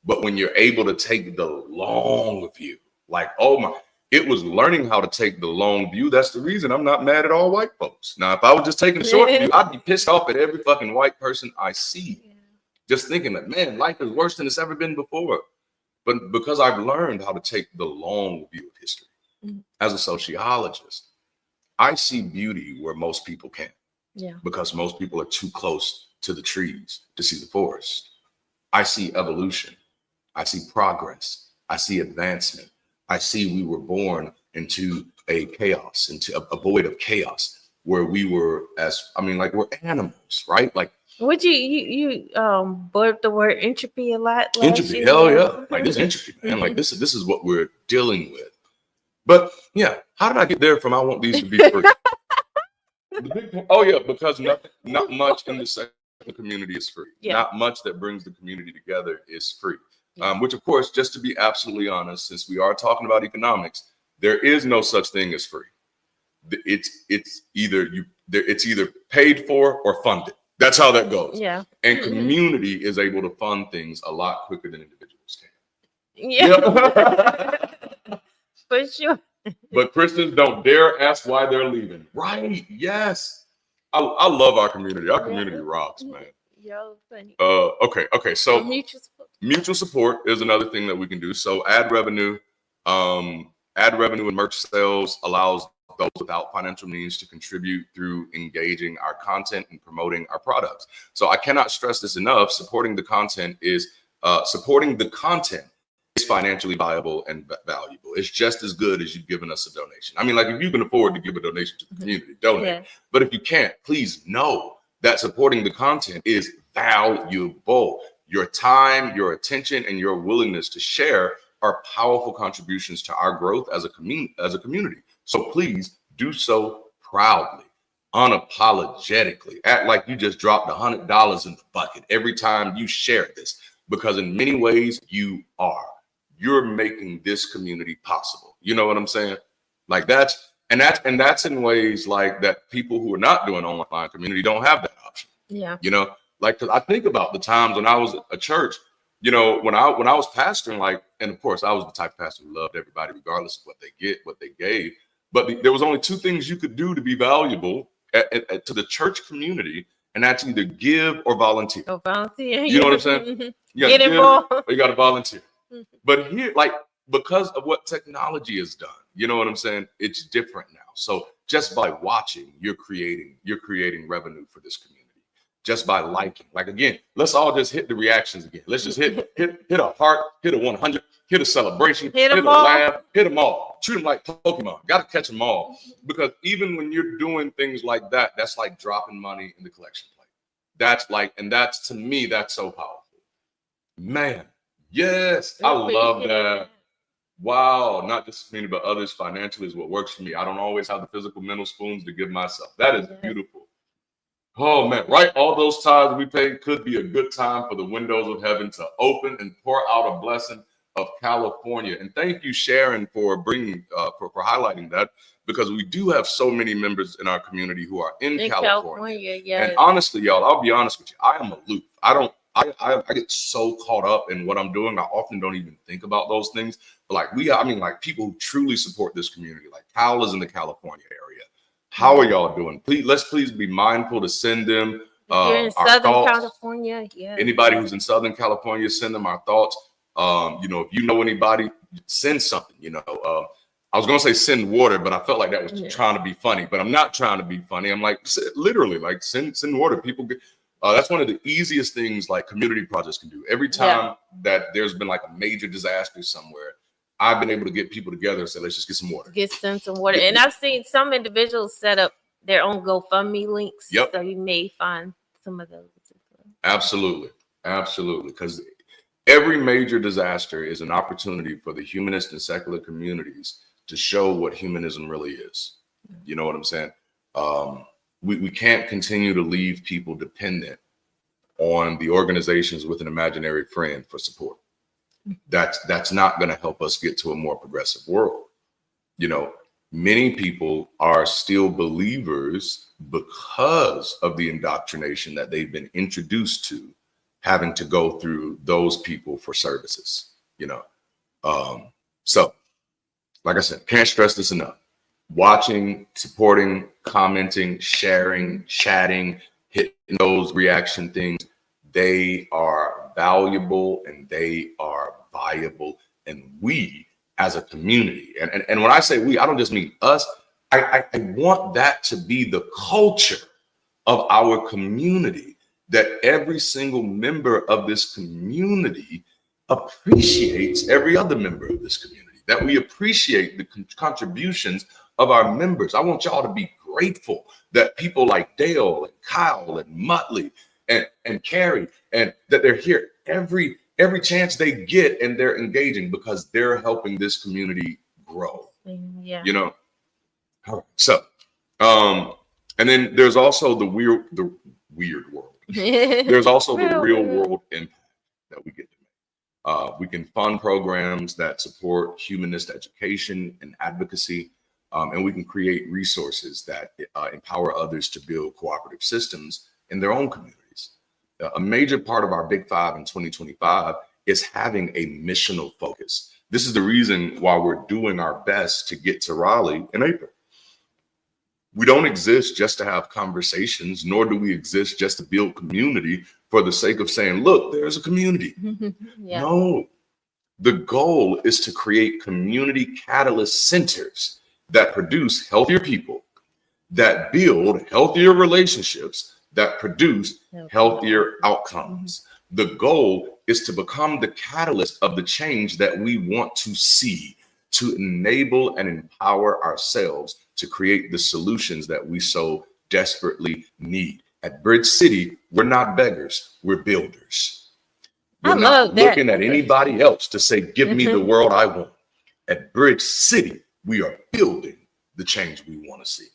But when you're able to take the long view, like, oh my, it was learning how to take the long view. That's the reason I'm not mad at all white folks. Now, if I was just taking the short view, I'd be pissed off at every fucking white person I see. Just thinking that, man, life is worse than it's ever been before. But because I've learned how to take the long view of history, as a sociologist, I see beauty where most people can't. Yeah. Because most people are too close to the trees to see the forest. I see evolution. I see progress. I see advancement. I see we were born into a chaos, into a void of chaos. where we were we're animals, right? Like, would you brought up the word entropy a lot last entropy, year? hell yeah. Like, this entropy, man. Like, this is what we're dealing with. But yeah, how did I get there from I want these to be free? Because not much in the secular community is free. Yeah. Not much that brings the community together is free. Which, of course, just to be absolutely honest, since we are talking about economics, there is no such thing as free. It's either paid for or funded. That's how that goes. Yeah. And community is able to fund things a lot quicker than individuals can. Yeah. For sure. But Christians don't dare ask why they're leaving. Right? Yes. I love our community. Our community rocks, man. Yo, funny. Okay. So mutual support is another thing that we can do. So ad revenue and merch sales allows those without financial means to contribute through engaging our content and promoting our products. So I cannot stress this enough. Supporting the content is financially viable and valuable. It's just as good as you've given us a donation. I mean, like, if you can afford to give a donation to the community, donate. Yeah. But if you can't, please know that supporting the content is valuable. Your time, your attention, and your willingness to share are powerful contributions to our growth as a community. So please do so proudly, unapologetically. Act like you just dropped $100 in the bucket every time you share this, because in many ways you're making this community possible. You know what I'm saying? Like, that's in ways like that people who are not doing online community don't have that option. Yeah. You know, like, 'cause I think about the times when I was at a church, you know, when I was pastoring, like, and of course I was the type of pastor who loved everybody regardless of what they gave. But there was only two things you could do to be valuable to the church community, and that's either give or volunteer. Or volunteer. You know what I'm saying? You Get involved. Or you got to volunteer. But here, like, because of what technology has done, you know what I'm saying? It's different now. So just by watching, you're creating revenue for this community. Just by liking, like, again, let's all just hit the reactions again. Let's just hit a heart, hit a 100, hit a celebration, hit a laugh, hit them all. Treat them like Pokemon. Got to catch them all. Because even when you're doing things like that, that's like dropping money in the collection plate. That's to me, that's so powerful. Man, yes, I love that. Wow, not just me, but others financially is what works for me. I don't always have the physical mental spoons to give myself. That is beautiful. Oh man, right? All those tithes we pay could be a good time for the windows of heaven to open and pour out a blessing of California. And thank you, Sharon, for bringing for highlighting that, because we do have so many members in our community who are in California. And honestly, y'all, I'll be honest with you, I am aloof. I get so caught up in what I'm doing. I often don't even think about those things. But like people who truly support this community, like Kyle is in the California area. How are y'all doing? Please be mindful to send them you're in Southern California. Yeah. Anybody who's in Southern California, send them our thoughts. If you know anybody, send something. I was gonna say send water, but I felt like that was trying to be funny. But I'm not trying to be funny. I'm like, literally, like, send water. People get. That's one of the easiest things like community projects can do. Every time that there's been like a major disaster somewhere, I've been able to get people together and say, let's just get some water. Send some water. And I've seen some individuals set up their own GoFundMe links. Yep. So you may find some of those. Absolutely. Because every major disaster is an opportunity for the humanist and secular communities to show what humanism really is. You know what I'm saying? We can't continue to leave people dependent on the organizations with an imaginary friend for support. That's not going to help us get to a more progressive world. Many people are still believers because of the indoctrination that they've been introduced to, having to go through those people for services. So like I said, can't stress this enough. Watching, supporting, commenting, sharing, chatting, hitting those reaction things, they are valuable and they are viable. And we as a community, and when I say we, I don't just mean us, I want that to be the culture of our community, that every single member of this community appreciates every other member of this community, that we appreciate the contributions of our members. I want y'all to be grateful that people like Dale and Kyle and Muttley and Carrie, and that they're here every chance they get, and they're engaging because they're helping this community grow. Yeah. You know. All right. So, and then there's also the weird world. There's also the real world impact that we get to make. We can fund programs that support humanist education and advocacy, and we can create resources that empower others to build cooperative systems in their own communities. A major part of our Big Five in 2025 is having a missional focus. This is the reason why we're doing our best to get to Raleigh in April. We don't exist just to have conversations, nor do we exist just to build community for the sake of saying, look, there's a community. Yeah. No, the goal is to create community catalyst centers that produce healthier people, that build healthier relationships, that produce healthier outcomes. The goal is to become the catalyst of the change that we want to see, to enable and empower ourselves to create the solutions that we so desperately need. At Bridge City, we're not beggars, we're builders. We're not looking at anybody else to say, give me the world I want. At Bridge City, we are building the change we want to see.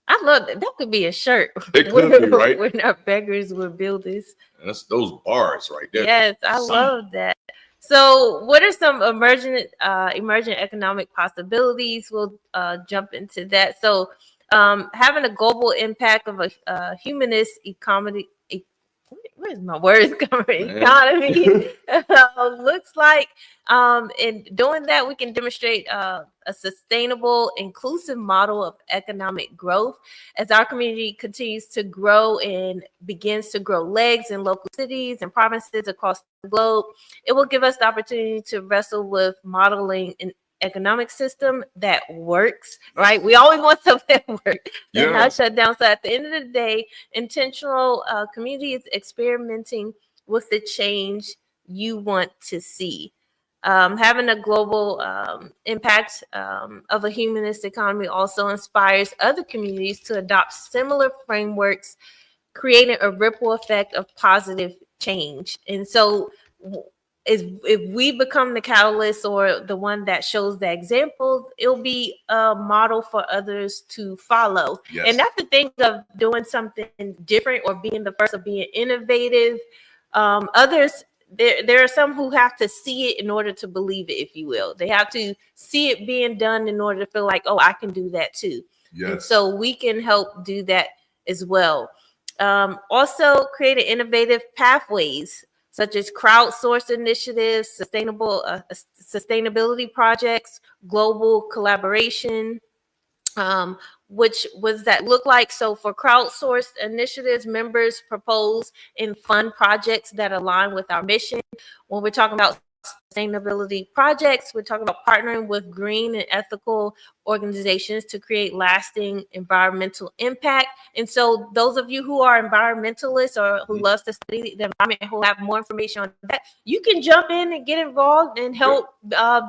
I love that. That could be a shirt. It could be, right? We're not beggars, we're builders. And that's those bars right there. Yes, I love that. So what are some emerging economic possibilities? We'll jump into that. So having a global impact of a humanist economy, where's my words coming? Economy looks like, in doing that, we can demonstrate a sustainable, inclusive model of economic growth as our community continues to grow and begins to grow legs in local cities and provinces across the globe. It will give us the opportunity to wrestle with modeling an economic system that works, right? We always want something that works and not shut down. So at the end of the day, intentional community is experimenting with the change you want to see. Having a global impact of a humanist economy also inspires other communities to adopt similar frameworks, creating a ripple effect of positive change. And so if we become the catalyst or the one that shows the example, it'll be a model for others to follow. Yes. And that's the thing of doing something different or being the first, or being innovative. Others, there are some who have to see it in order to believe it, if you will. They have to see it being done in order to feel like, oh, I can do that too. Yes. And so we can help do that as well. Also creating innovative pathways such as crowdsourced initiatives, sustainability projects, global collaboration. Which was that look like? So for crowdsourced initiatives, members propose and fund projects that align with our mission. When we're talking about sustainability projects, we're talking about partnering with green and ethical organizations to create lasting environmental impact. And so those of you who are environmentalists or who loves to study the environment, who have more information on that, you can jump in and get involved and help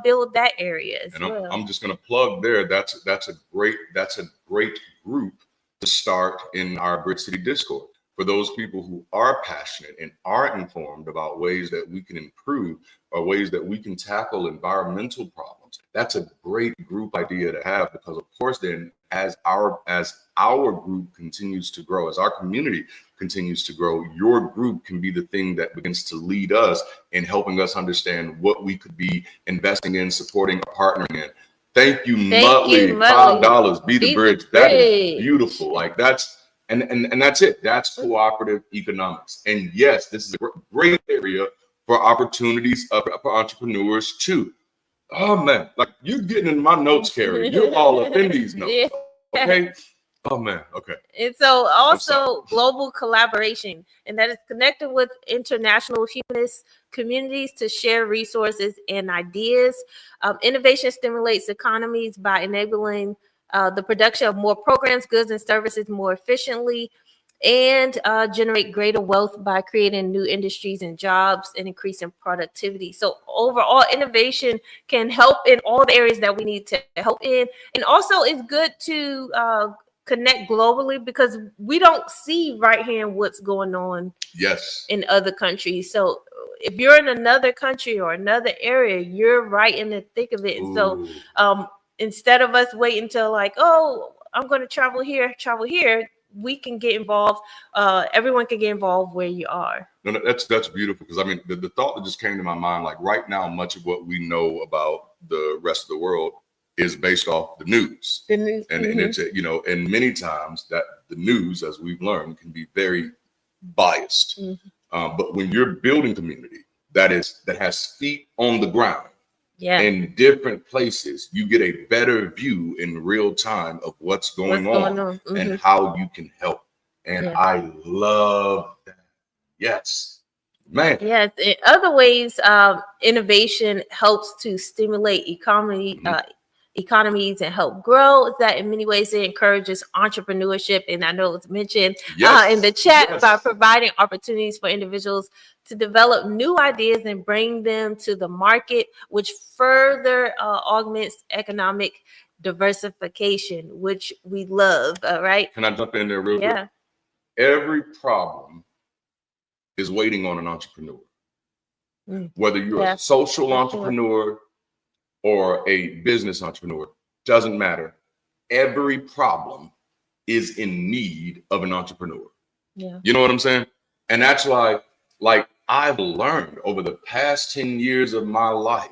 build that area as well. I'm just going to plug there. That's a great group to start in our Bridge City Discord. For those people who are passionate and are informed about ways that we can improve or ways that we can tackle environmental problems, that's a great group idea to have, because of course then as our group continues to grow, as our community continues to grow, your group can be the thing that begins to lead us in helping us understand what we could be investing in, supporting, or partnering in. Thank you, Muttley. $5, be the bridge. That is beautiful. Like that's and that's it. That's cooperative economics. And yes, this is a great area for opportunities for entrepreneurs too. Oh man, like you're getting in my notes, Carrie. You're all up in these notes. Okay. Oh man, okay. And so also global collaboration, and that is connected with international humanist communities to share resources and ideas. Innovation stimulates economies by enabling the production of more programs, goods, and services more efficiently, and generate greater wealth by creating new industries and jobs and increasing productivity. So overall, innovation can help in all the areas that we need to help in. And also it's good to connect globally, because we don't see right here what's going on Yes. in other countries. So if you're in another country or another area, you're right in the thick of it. And so instead of us waiting till like, oh, I'm going to travel here, we can get involved. Everyone can get involved where you are. No, that's beautiful, because I mean, the thought that just came to my mind, like right now, much of what we know about the rest of the world is based off the news. And it's, you know, and many times that the news, as we've learned, can be very biased. But when you're building community that has feet on the ground, in different places, you get a better view in real time of what's going on. And how you can help. And I love that. Yes, man. Yes. In other ways, innovation helps to stimulate economies and help grow. Is that in many ways it encourages entrepreneurship, and I know it was mentioned in the chat by providing opportunities for individuals to develop new ideas and bring them to the market, which further augments economic diversification, which we love. Right? Can I jump in there real quick? Every problem is waiting on an entrepreneur. Whether you're a social entrepreneur or a business entrepreneur, doesn't matter. Every problem is in need of an entrepreneur. You know what I'm saying? And that's why, like, I've learned over the past 10 years of my life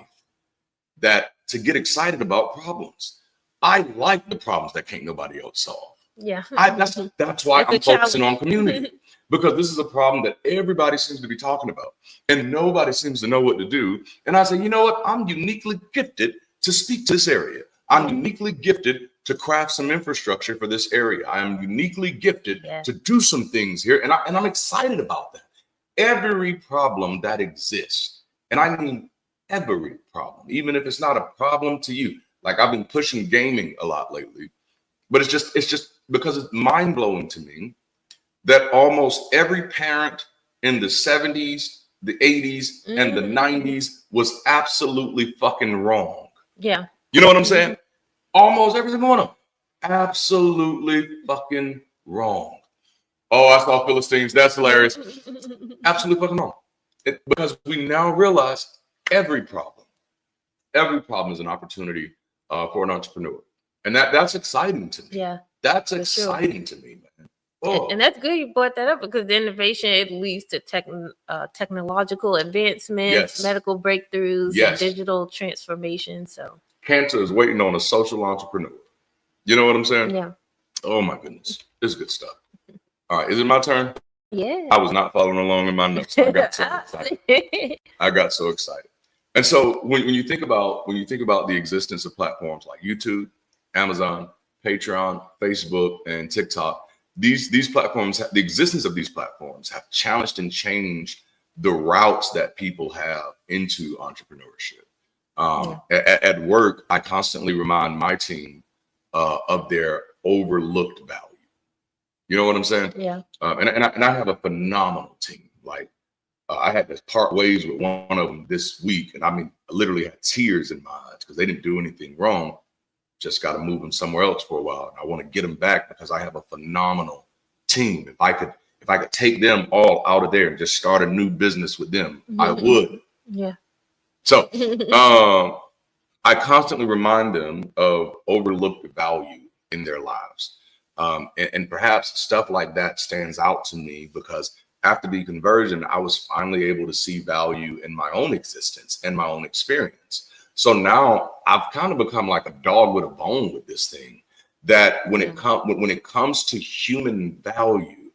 that to get excited about problems. I like the problems that can't nobody else solve. That's why I'm focusing on community, because this is a problem that everybody seems to be talking about and nobody seems to know what to do. And I say, you know what? I'm uniquely gifted to speak to this area. I'm uniquely gifted to craft some infrastructure for this area. I am uniquely gifted to do some things here. And I'm excited about that. Every problem that exists, and I mean every problem, even if it's not a problem to you. Like, I've been pushing gaming a lot lately, but it's just because it's mind blowing to me that almost every parent in the 70s, the 80s, and the 90s was absolutely fucking wrong. You know what I'm saying? Almost every single one of them. Absolutely fucking wrong. Oh, I saw Philistines. That's hilarious. Absolutely fucking wrong. Because we now realize every problem is an opportunity for an entrepreneur. And that's exciting to me. That's exciting to me, man. And that's good you brought that up, because the innovation, it leads to technological advancements, medical breakthroughs, and digital transformation. So cancer is waiting on a social entrepreneur. You know what I'm saying? Oh my goodness. This is good stuff. All right. Is it my turn? I was not following along in my notes. I got so excited. And so when you think about the existence of platforms like YouTube, Amazon, Patreon, Facebook, and TikTok, these platforms, the existence of these platforms have challenged and changed the routes that people have into entrepreneurship. At work, I constantly remind my team of their overlooked value. You know what I'm saying? And I have a phenomenal team. Like, I had to part ways with one of them this week, and I mean, I literally had tears in my eyes because they didn't do anything wrong. Just got to move them somewhere else for a while. And I want to get them back because I have a phenomenal team. If I could take them all out of there and just start a new business with them, I would. So I constantly remind them of overlooked value in their lives. And perhaps stuff like that stands out to me because after the conversion, I was finally able to see value in my own existence and my own experience. So now I've kind of become like a dog with a bone with this thing, that when it comes to human value,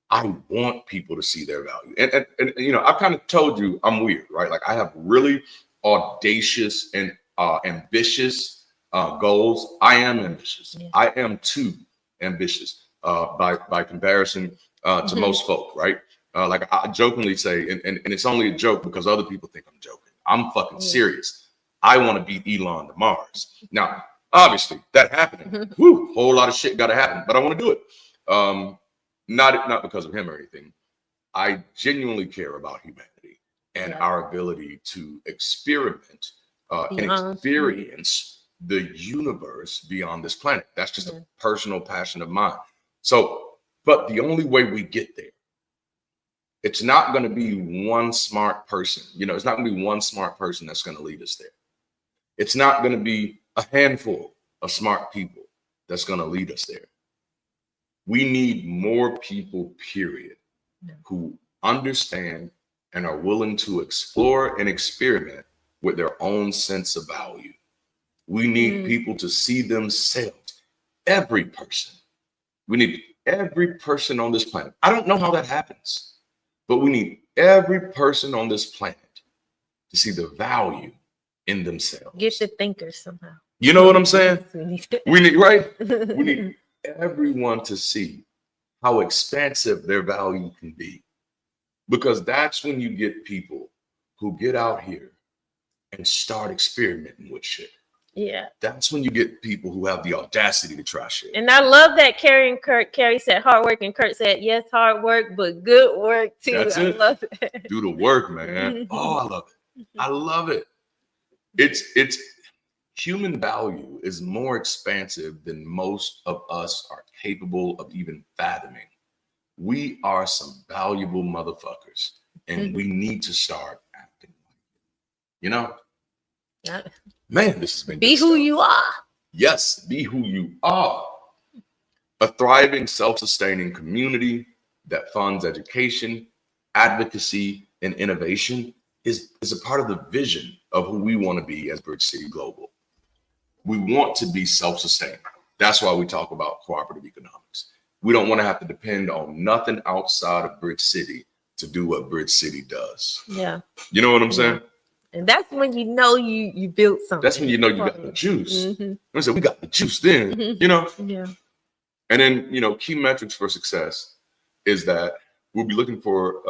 I want people to see their value. And you know, I've kind of told you I'm weird, right? Like, I have really audacious and ambitious goals. I am ambitious. I am too ambitious by comparison to most folk, right? Like, I jokingly say, and it's only a joke because other people think I'm joking. I'm fucking serious. I want to beat Elon to Mars. Now, obviously, that happening. Whole lot of shit got to happen, but I want to do it. Not because of him or anything. I genuinely care about humanity and our ability to experiment and experience the universe beyond this planet. That's just a personal passion of mine. So, but the only way we get there, it's not going to be one smart person. You know, it's not going to be one smart person that's going to lead us there. It's not going to be a handful of smart people that's going to lead us there. We need more people, period, who understand and are willing to explore and experiment with their own sense of value. We need people to see themselves, every person. We need every person on this planet. I don't know how that happens, but we need every person on this planet to see the value in themselves. Get the thinkers somehow. You know what I'm saying? We need, right? We need everyone to see how expansive their value can be. Because that's when you get people who get out here and start experimenting with shit. Yeah. That's when you get people who have the audacity to try shit. And I love that Carrie and Kurt. Carrie said hard work, and Kurt said, yes, hard work, but good work too. That's it. I love it. Do the work, man. Oh, I love it. I love it. It's human value is more expansive than most of us are capable of even fathoming. We are some valuable motherfuckers, and we need to start acting like it. You know? Man, this has been be who you are. Yes, be who you are. A thriving, self-sustaining community that funds education, advocacy, and innovation is a part of the vision of who we want to be as BridgeCity Global. We want to be self-sustaining. That's why we talk about cooperative economics. We don't want to have to depend on nothing outside of Bridge City to do what Bridge City does. Yeah. You know what I'm saying? And that's when you know you built something. That's when you know you got the juice. I said, we got the juice then, you know? Yeah. And then, you know, key metrics for success is that we'll be looking for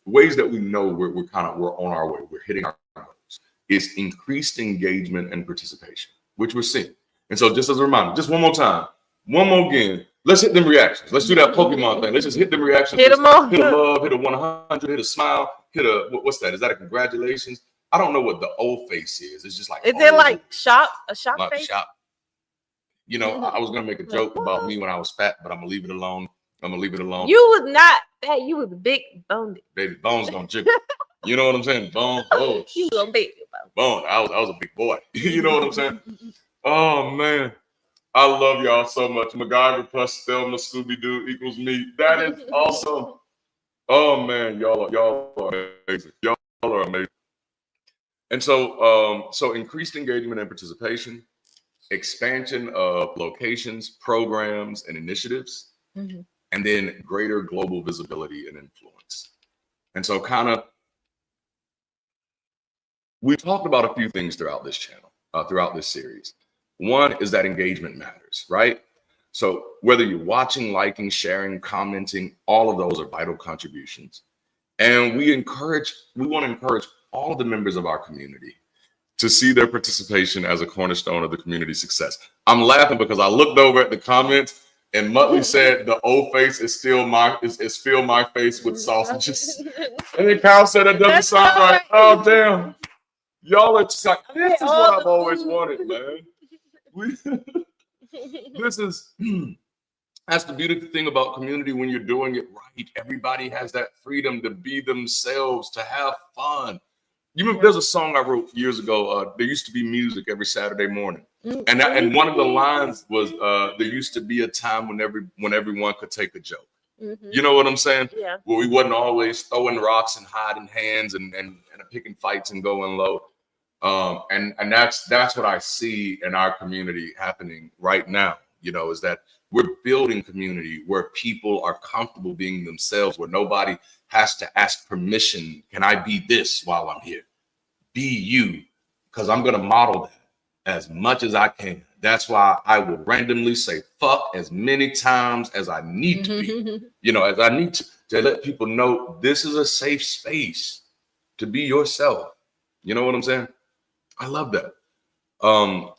ways that we know we're on our way, we're hitting our goals, is increased engagement and participation, which we're seeing. And so just as a reminder, just one more time, one more again, let's hit them reactions. Let's do that Pokemon thing. Let's just hit them reactions. Hit them all. Hit a love, hit a 100, hit a smile, hit a, what's that? Is that a congratulations? I don't know what the old face is. It's just like, is it like a shock like face? Shop. You know, I was gonna make a joke about me when I was fat, but I'm gonna leave it alone. I'm gonna leave it alone. You was not fat. You was big boned. Baby, bones gonna jiggle. You know what I'm saying? Bone. Oh, you was a big bone. I was a big boy. You know what I'm saying? Oh man, I love y'all so much. MacGyver plus Thelma Scooby Doo equals me. That is awesome. Oh man, y'all are amazing. Y'all are amazing. And so, so increased engagement and participation, expansion of locations, programs, and initiatives, and then greater global visibility and influence. And so we talked about a few things throughout this channel, throughout this series. One is that engagement matters, right? So whether you're watching, liking, sharing, commenting, all of those are vital contributions. And we want to encourage all the members of our community to see their participation as a cornerstone of the community's success. I'm laughing because I looked over at the comments and Muttley said the old face is still my face with sausages. And then Kyle said that doesn't sound right. Oh damn. Y'all are just like, this is what I've always wanted, man. That's the beautiful thing about community when you're doing it right. Everybody has that freedom to be themselves, to have fun. You remember there's a song I wrote years ago. There used to be music every Saturday morning. And one of the lines was, there used to be a time when everyone could take a joke. You know what I'm saying? Yeah. Where we wasn't always throwing rocks and hiding hands and picking fights and going low. And that's what I see in our community happening right now, you know, is that we're building community where people are comfortable being themselves, where nobody has to ask permission. Can I be this while I'm here? Be you, because I'm going to model that as much as I can. That's why I will randomly say fuck as many times as I need to be, you know, as I need to let people know this is a safe space to be yourself. You know what I'm saying? I love that.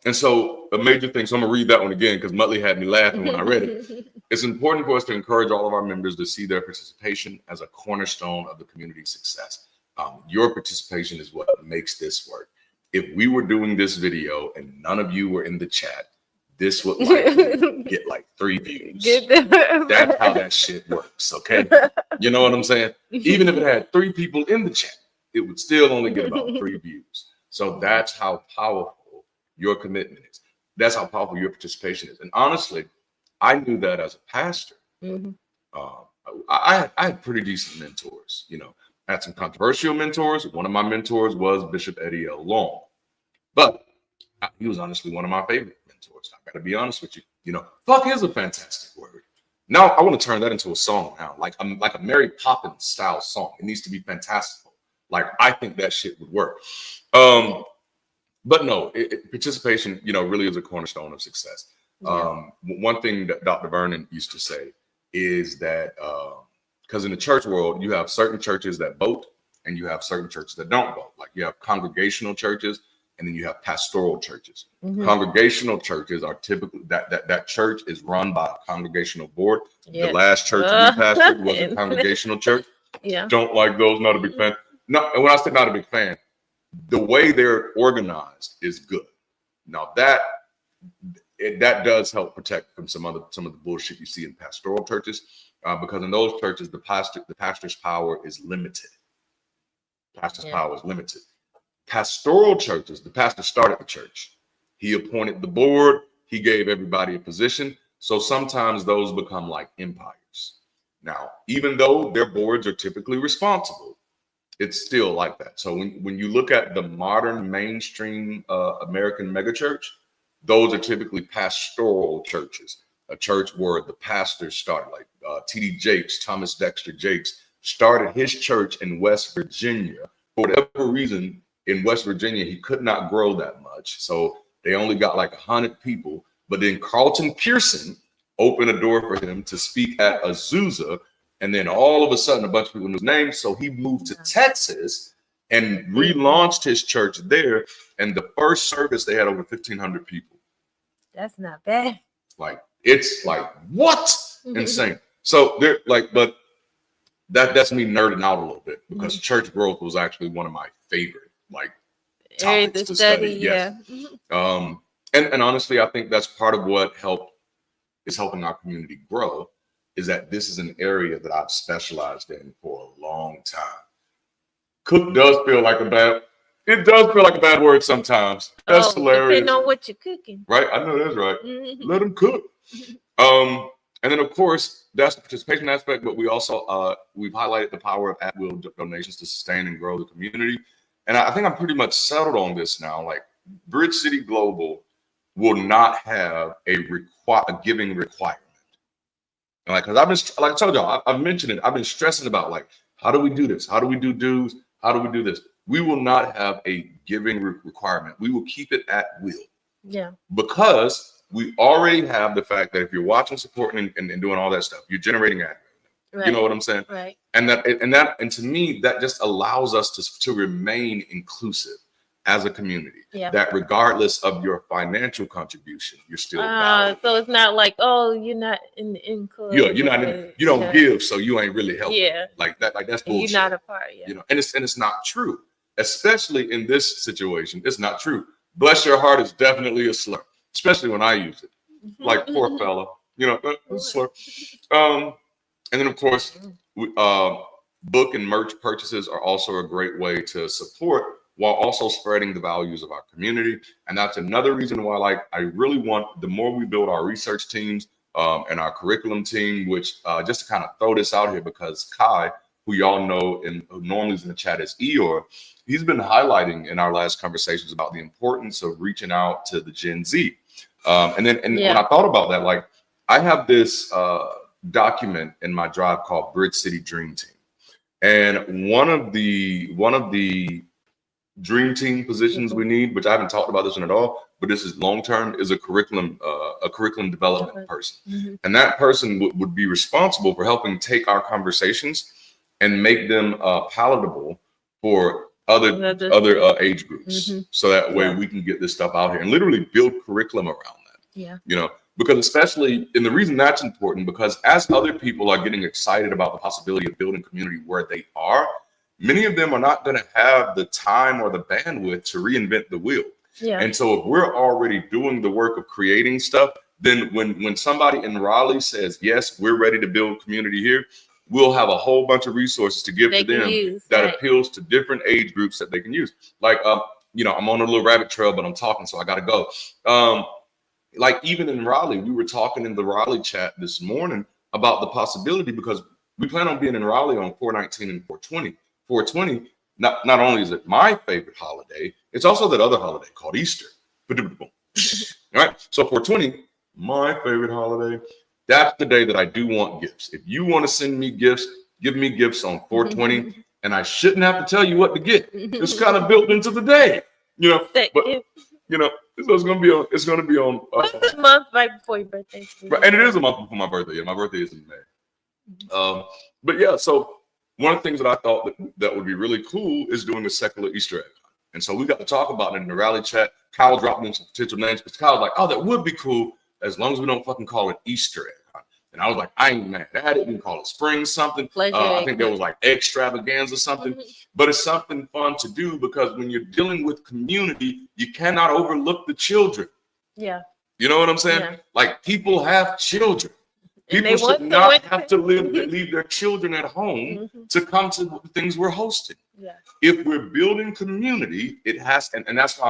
And so a major thing, so I'm gonna read that one again because Muttley had me laughing when I read it. It's important for us to encourage all of our members to see their participation as a cornerstone of the community's success. Your participation is what makes this work. if we were doing this video and none of you were in the chat, this would likely get like 3 views. That's how that shit works, okay? You know what I'm saying? Even if it had 3 people in the chat, it would still only get about 3 views. So that's how powerful your commitment is. That's how powerful your participation is. And honestly, I knew that as a pastor. I had pretty decent mentors. You know, I had some controversial mentors. One of my mentors was Bishop Eddie L. Long, but he was honestly one of my favorite mentors. I got to be honest with you. You know, fuck is a fantastic word. Now I want to turn that into a song now, like a Mary Poppins style song. It needs to be fantastical. Like I think that shit would work. But no, participation, you know, really is a cornerstone of success. One thing that Dr. Vernon used to say is that because in the church world, you have certain churches that vote and you have certain churches that don't vote. Like you have congregational churches and then you have pastoral churches. Congregational churches are typically that church is run by a congregational board. The last church we pastored was a congregational church. Don't like those, not a big fan. No, and when I say not a big fan, the way they're organized is good. Now that does help protect from some of the bullshit you see in pastoral churches, because in those churches the pastor's power is limited. Power is limited. Pastoral churches, the pastor started the church. He appointed the board. He gave everybody a position. So sometimes those become like empires. Now, even though their boards are typically responsible, it's still like that. So when you look at the modern mainstream American megachurch, those are typically pastoral churches, a church where the pastors started, like T.D. Jakes, Thomas Dexter Jakes, started his church in West Virginia. For whatever reason, in West Virginia, he could not grow that much. So they only got like 100 people. But then Carlton Pearson opened a door for him to speak at Azusa. And then all of a sudden, a bunch of people knew his name. So he moved to Texas and relaunched his church there. And the first service, they had over 1,500 people. That's not bad. Like, it's like, what? Insane. So they're like, but that's me nerding out a little bit because church growth was actually one of my favorite, like, topics to study. Yes. And honestly, I think that's part of what is helping our community grow, is that this is an area that I've specialized in for a long time. Cook does feel like a bad word sometimes. That's hilarious. Depending on what you're cooking. Right? I know that's right. Let them cook. And then of course, that's the participation aspect, but we also, we've highlighted the power of at-will donations to sustain and grow the community. And I think I'm pretty much settled on this now. Like BridgeCity Global will not have a giving requirement. And like, cause I've been, like I told y'all, I've mentioned it. I've been stressing about like, how do we do this? How do we do dues? How do we do this? We will not have a giving requirement. We will keep it at will. Yeah. Because we already have the fact that if you're watching, supporting, and doing all that stuff, you're generating ad revenue. Right. You know what I'm saying? Right. And to me, that just allows us to remain inclusive as a community. Yeah. That regardless of your financial contribution, you're still valid. So it's not like, oh, you're not in club. Yeah, you're not in, you don't give, so you ain't really helping. Yeah. Like that's bullshit. You're not a part. Yeah. You know, and it's not true. Especially in this situation, it's not true. Bless your heart is definitely a slur, especially when I use it. Like, poor fella, you know, that's a slur. And then of course, book and merch purchases are also a great way to support while also spreading the values of our community. And that's another reason why, like, I really want, the more we build our research teams and our curriculum team, which just to kind of throw this out here, because Kai, who y'all know and who normally is in the chat as Eeyore, he's been highlighting in our last conversations about the importance of reaching out to the Gen Z. And when I thought about that, like, I have this document in my drive called BridgeCity Dream Team. And one of the dream team positions we need, which I haven't talked about this one at all, but this is long-term, is a curriculum development person. And that person would be responsible for helping take our conversations and make them palatable for other age groups. So that way we can get this stuff out here and literally build curriculum around that. Yeah. You know, because especially, and the reason that's important, because as other people are getting excited about the possibility of building community where they are, many of them are not going to have the time or the bandwidth to reinvent the wheel. Yeah. And so if we're already doing the work of creating stuff, then when somebody in Raleigh says, yes, we're ready to build community here, we'll have a whole bunch of resources to give to them that appeals to different age groups that they can use. Like, you know, I'm on a little rabbit trail, but I'm talking, so I got to go. Like even in Raleigh, we were talking in the Raleigh chat this morning about the possibility, because we plan on being in Raleigh on 4/19 and 4/20. 4/20, not only is it my favorite holiday, it's also that other holiday called Easter. All right, so 4/20, my favorite holiday. That's the day that I do want gifts. If you want to send me gifts, give me gifts on 4/20, and I shouldn't have to tell you what to get. It's kind of built into the day, you know. But you know, so it's gonna be on. It's gonna be on. What's the month right before your birthday? Right, and it is a month before my birthday. Yeah, my birthday is in May. But yeah, so one of the things that I thought that would be really cool is doing a secular Easter egg. And so we got to talk about it in the rally chat. Kyle dropped in some potential names because Kyle's like, oh, that would be cool as long as we don't fucking call it Easter egg. And I was like, I ain't mad at it. We can call it spring something. I think there was like extravaganza something. But it's something fun to do because when you're dealing with community, you cannot overlook the children. Yeah. You know what I'm saying? Yeah. Like people have children. People should not have to leave their children at home to come to the things we're hosting. Yeah. If we're building community, it has, and that's why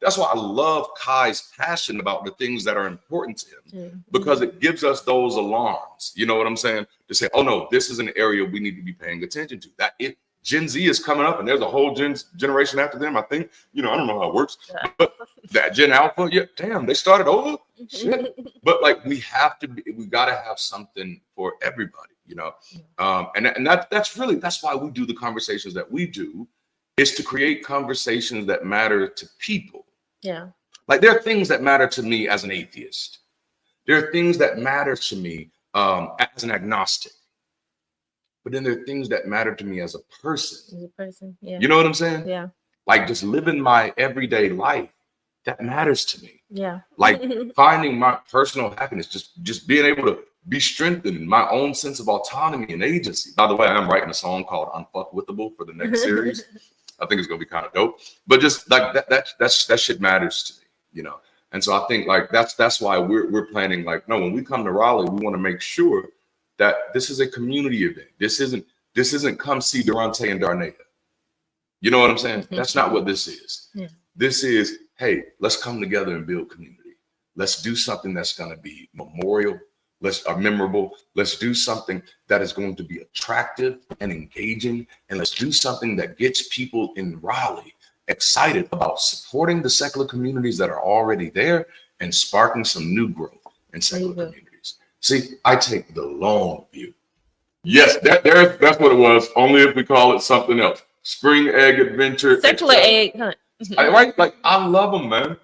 that's why I love Kai's passion about the things that are important to him, because it gives us those alarms. You know what I'm saying? To say, oh no, this is an area we need to be paying attention to. That if Gen Z is coming up and there's a whole generation after them, I think, you know, I don't know how it works, but that Gen Alpha, yeah, damn, they started over. Shit. But like we got to have something for everybody, you know. And that's why we do the conversations that we do, is to create conversations that matter to people. Yeah. Like there are things that matter to me as an atheist. There are things that matter to me as an agnostic. But then there are things that matter to me as a person. As a person, yeah. You know what I'm saying? Yeah. Like just living my everyday life, that matters to me. Yeah. Like finding my personal happiness, just being able to be strengthened in my own sense of autonomy and agency. By the way, I'm writing a song called Unfuckwithable for the next series. I think it's gonna be kind of dope. But just like that shit matters to me, you know. And so I think like that's why we're planning, like, no, when we come to Raleigh, we want to make sure that this is a community event. This isn't come see Darante and Darnaya. You know what I'm saying? That's not what this is. Yeah. This is, hey, let's come together and build community. Let's do something that's going to be memorial, memorable. Let's do something that is going to be attractive and engaging. And let's do something that gets people in Raleigh excited about supporting the secular communities that are already there and sparking some new growth in secular communities. See, I take the long view. Yes, that's what it was. Only if we call it something else. Spring egg adventure. Secular egg hunt. Right? Like I love them, man.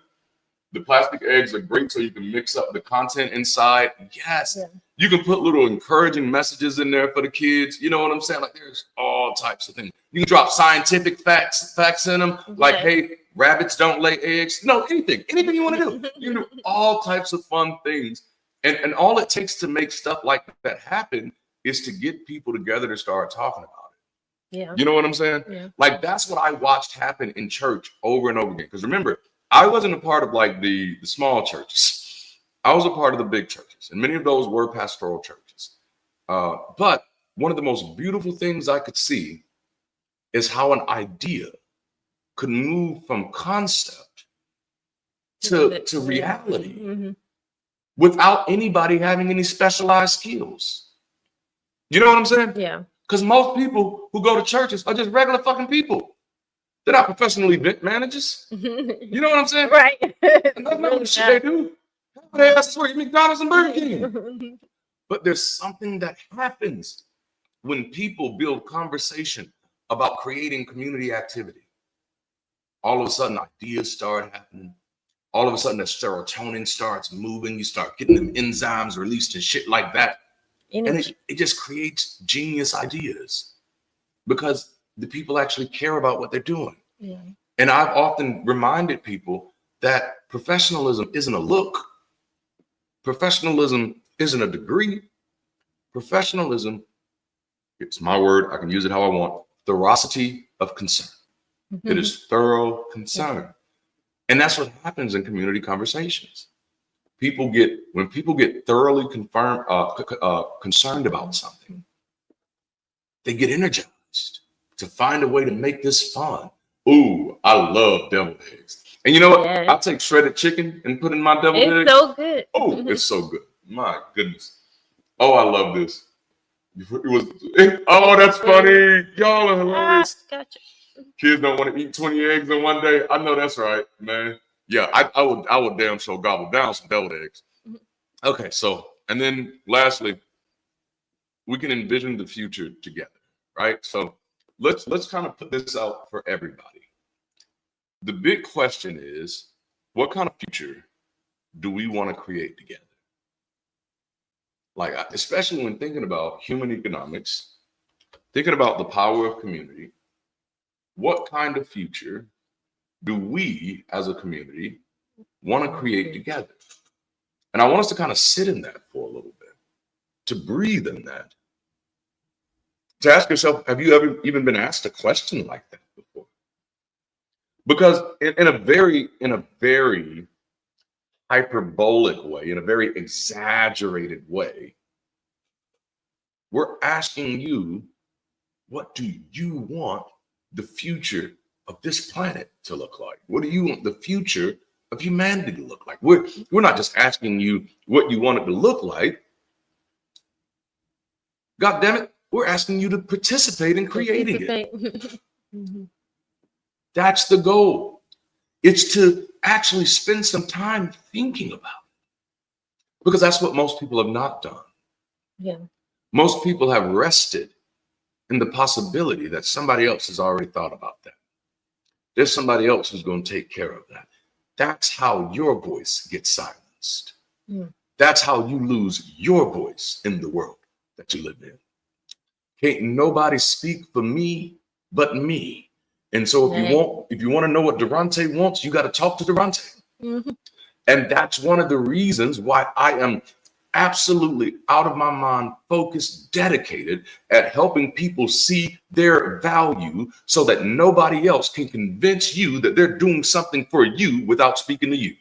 The plastic eggs are great, so you can mix up the content inside. Yes, you can put little encouraging messages in there for the kids. You know what I'm saying? Like there's all types of things. You can drop scientific facts in them. Like, hey, rabbits don't lay eggs. No, anything you want to do. You know, all types of fun things. And all it takes to make stuff like that happen is to get people together to start talking about it. Yeah. You know what I'm saying? Yeah. Like that's what I watched happen in church over and over again. Because remember, I wasn't a part of like the small churches. I was a part of the big churches. And many of those were pastoral churches. But one of the most beautiful things I could see is how an idea could move from concept to reality. Without anybody having any specialized skills. You know what I'm saying? Yeah. Because most people who go to churches are just regular fucking people. They're not professional event managers. You know what I'm saying? Right. And that's not what the shit they do. They ask for McDonald's and Burger King. But there's something that happens when people build conversation about creating community activity. All of a sudden, ideas start happening. All of a sudden, the serotonin starts moving. You start getting them enzymes released and shit like that. And it just creates genius ideas because the people actually care about what they're doing. Yeah. And I've often reminded people that professionalism isn't a look. Professionalism isn't a degree. Professionalism, it's my word. I can use it how I want. Ferocity of concern. It is thorough concern. And that's what happens in community conversations. When people get thoroughly concerned about something, they get energized to find a way to make this fun. Ooh, I love deviled eggs. And you know what? Yes. I'll take shredded chicken and put in my deviled eggs. It's so good. Oh, it's so good. My goodness. Oh, I love this. Oh, that's funny. Y'all are hilarious. Gotcha. Kids don't want to eat 20 eggs in one day. I know that's right, man. Yeah, I would damn sure gobble down some deviled eggs. Okay, so, and then lastly, we can envision the future together, right? So let's kind of put this out for everybody. The big question is, what kind of future do we want to create together? Like, especially when thinking about human economics, thinking about the power of community, what kind of future do we as a community want to create together? And I want us to kind of sit in that for a little bit, to breathe in that, to ask yourself, have you ever even been asked a question like that before? Because in a very hyperbolic way, in a very exaggerated way, we're asking you, what do you want the future of this planet to look like? What do you want the future of humanity to look like? We're not just asking you what you want it to look like. God damn it, we're asking you to participate in creating it. That's the goal. It's to actually spend some time thinking about it, because that's what most people have not done. Yeah. Most people have rested in the possibility that somebody else has already thought about that. There's somebody else who's going to take care of that. That's how your voice gets silenced. That's how you lose your voice in the world that you live in. Can't nobody speak for me but me. And so if you want to know what Darante wants, you got to talk to Darante. And that's one of the reasons why I am absolutely out of my mind, focused, dedicated at helping people see their value so that nobody else can convince you that they're doing something for you without speaking to you.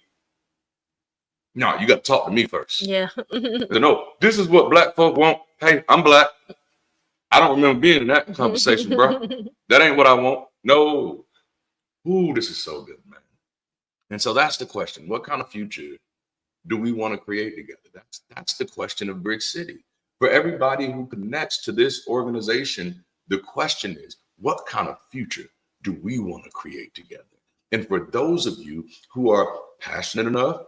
No, you got to talk to me first. Yeah. No, this is what black folk want. Hey, I'm black. I don't remember being in that conversation, bro. That ain't what I want. No. Ooh, this is so good, man. And so that's the question. What kind of future do we want to create together? That's the question of Bridge City. For everybody who connects to this organization, the question is, what kind of future do we want to create together? And for those of you who are passionate enough,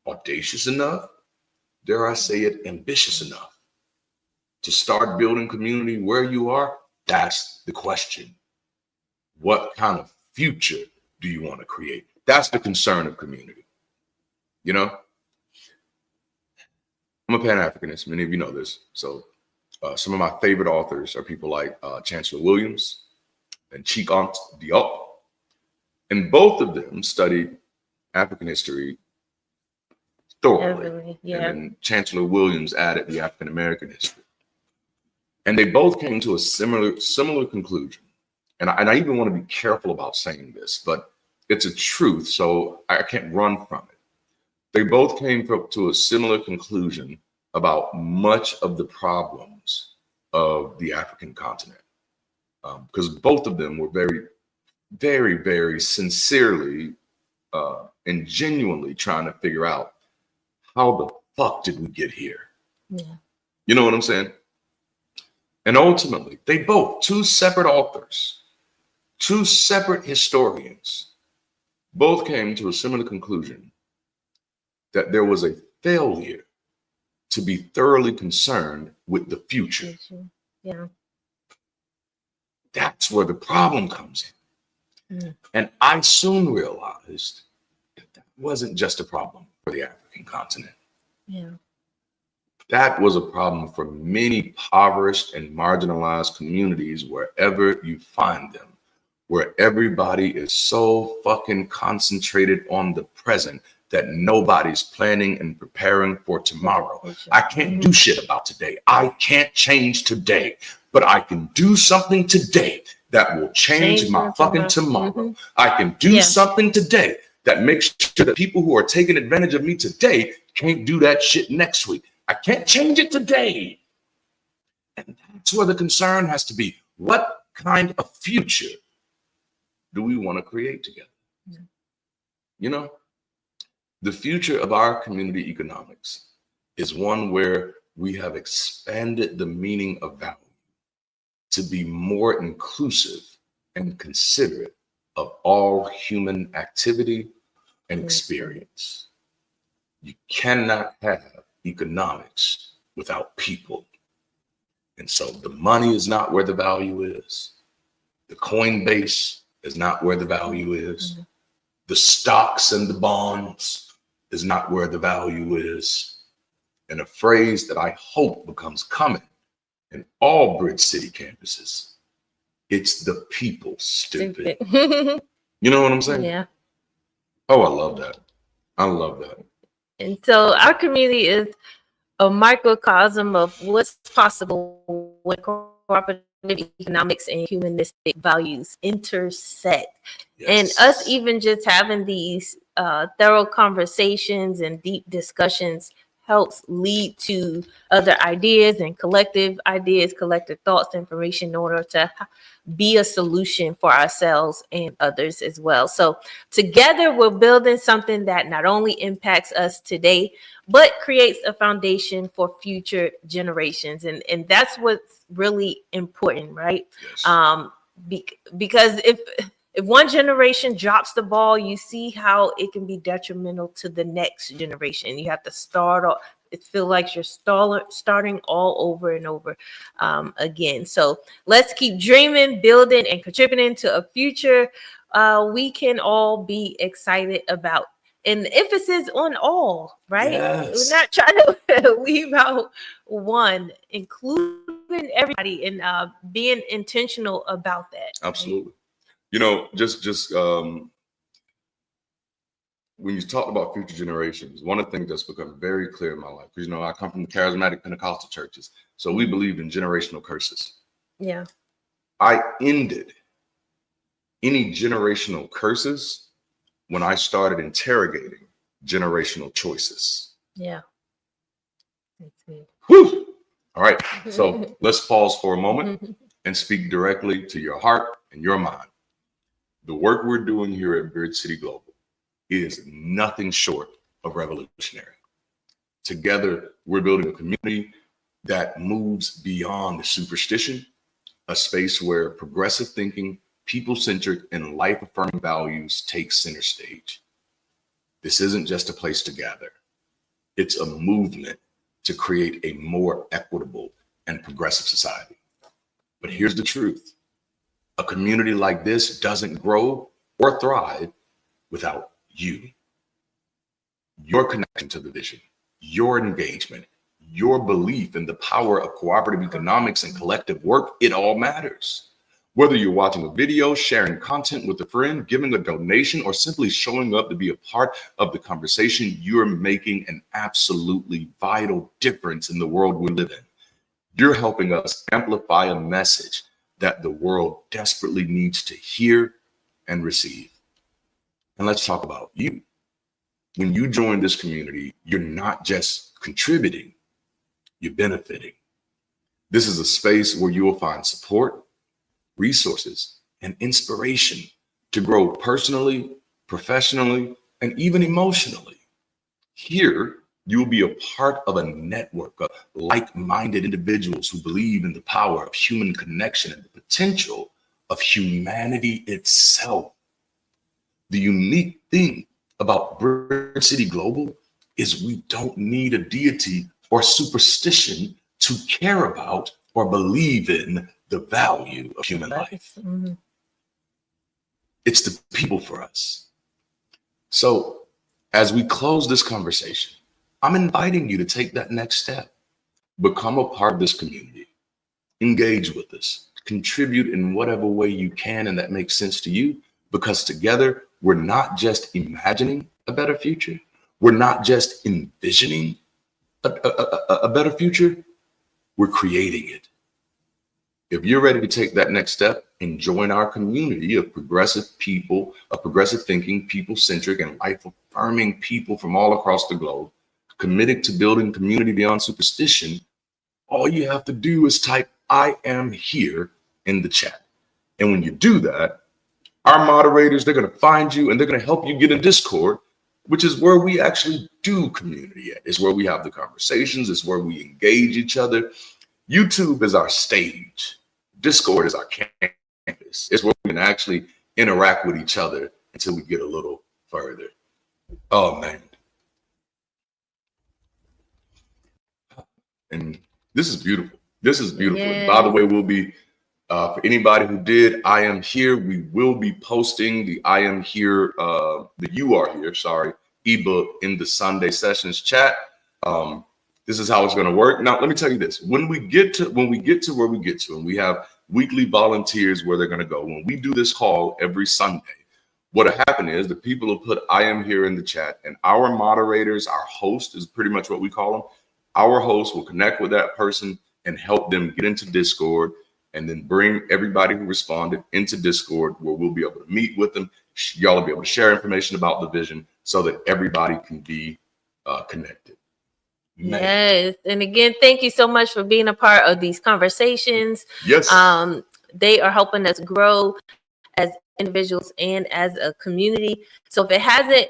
audacious enough, dare I say it, ambitious enough to start building community where you are, that's the question. What kind of future do you want to create? That's the concern of community. You know, I'm a Pan-Africanist. Many of you know this. So some of my favorite authors are people like Chancellor Williams and Cheikh Anta Diop. And both of them studied African history thoroughly. And then Chancellor Williams added the African American history. And they both came to a similar conclusion. And I even want to be careful about saying this, but it's a truth, so I can't run from it. They both came to a similar conclusion about much of the problems of the African continent, because both of them were very, very, very sincerely and genuinely trying to figure out how the fuck did we get here? Yeah. You know what I'm saying? And ultimately, they both, two separate authors, two separate historians, both came to a similar conclusion that there was a failure to be thoroughly concerned with the future. Yeah. That's where the problem comes in. And I soon realized that wasn't just a problem for the African continent. Yeah. That was a problem for many impoverished and marginalized communities wherever you find them, where everybody is so fucking concentrated on the present that nobody's planning and preparing for tomorrow. I can't do shit about today. I can't change today, but I can do something today that will change my fucking tomorrow. Mm-hmm. I can do something today that makes sure that people who are taking advantage of me today can't do that shit next week. I can't change it today. And that's where the concern has to be. What kind of future do we want to create together? Yeah. You know, the future of our community economics is one where we have expanded the meaning of value to be more inclusive and considerate of all human activity and experience. You cannot have economics without people. And so the money is not where the value is. The Coinbase is not where the value is. Mm-hmm. The stocks and the bonds is not where the value is. And a phrase that I hope becomes common in all Bridge City campuses, it's the people, stupid. You know what I'm saying? Yeah. Oh, I love that. I love that. And so our community is a microcosm of what's possible when cooperative economics and humanistic values intersect. Yes. And us even just having these thorough conversations and deep discussions helps lead to other ideas and collective ideas, collective thoughts, information in order to be a solution for ourselves and others as well. So together we're building something that not only impacts us today, but creates a foundation for future generations. And that's what's really important, right? Yes. Because if one generation drops the ball, you see how it can be detrimental to the next generation. You have to start off. It feels like you're starting all over and over again. So let's keep dreaming, building, and contributing to a future we can all be excited about. And emphasis on all, right? Yes. We're not trying to leave out one, including everybody, and being intentional about that. Absolutely. Right? You know, just when you talk about future generations, one of the things that's become very clear in my life, because, you know, I come from the charismatic Pentecostal churches, so we believe in generational curses. Yeah. I ended any generational curses when I started interrogating generational choices. Yeah. That's good. Whew. All right. So let's pause for a moment and speak directly to your heart and your mind. The work we're doing here at BridgeCity Global is nothing short of revolutionary. Together, we're building a community that moves beyond superstition, a space where progressive thinking, people-centric, and life-affirming values take center stage. This isn't just a place to gather. It's a movement to create a more equitable and progressive society. But here's the truth. A community like this doesn't grow or thrive without you. Your connection to the vision, your engagement, your belief in the power of cooperative economics and collective work, it all matters. Whether you're watching a video, sharing content with a friend, giving a donation, or simply showing up to be a part of the conversation, you're making an absolutely vital difference in the world we live in. You're helping us amplify a message that the world desperately needs to hear and receive. And let's talk about you. When you join this community, you're not just contributing, you're benefiting. This is a space where you will find support, resources, and inspiration to grow personally, professionally, and even emotionally. Here, you will be a part of a network of like-minded individuals who believe in the power of human connection and the potential of humanity itself. The unique thing about BridgeCity Global is we don't need a deity or superstition to care about or believe in the value of human life. Mm-hmm. It's the people for us. So as we close this conversation, I'm inviting you to take that next step. Become a part of this community. Engage with us. Contribute in whatever way you can and that makes sense to you, because together we're not just imagining a better future. We're not just envisioning a better future. We're creating it. If you're ready to take that next step and join our community of progressive people, of progressive thinking, people-centric, and life-affirming people from all across the globe, committed to building community beyond superstition, all you have to do is type "I am here" in the chat. And when you do that, our moderators, they're going to find you and they're going to help you get in Discord, which is where we actually do community at. It's where we have the conversations. It's where we engage each other. YouTube is our stage. Discord is our campus. It's where we can actually interact with each other until we get a little further. Oh, man. And this is beautiful. This is beautiful. Yeah. By the way, we'll be, for anybody who did I Am Here, we will be posting the I Am Here, the You Are Here, sorry, ebook in the Sunday Sessions chat. This is how it's going to work. Now, let me tell you this. When we get to where we get to, and we have weekly volunteers where they're going to go, when we do this call every Sunday, what'll happen is the people will put "I Am Here" in the chat, and our moderators, our host is pretty much what we call them. Our host will connect with that person and help them get into Discord, and then bring everybody who responded into Discord where we'll be able to meet with them. Y'all will be able to share information about the vision so that everybody can be connected. Man. Yes. And again, thank you so much for being a part of these conversations. Yes. They are helping us grow as individuals and as a community. So if it hasn't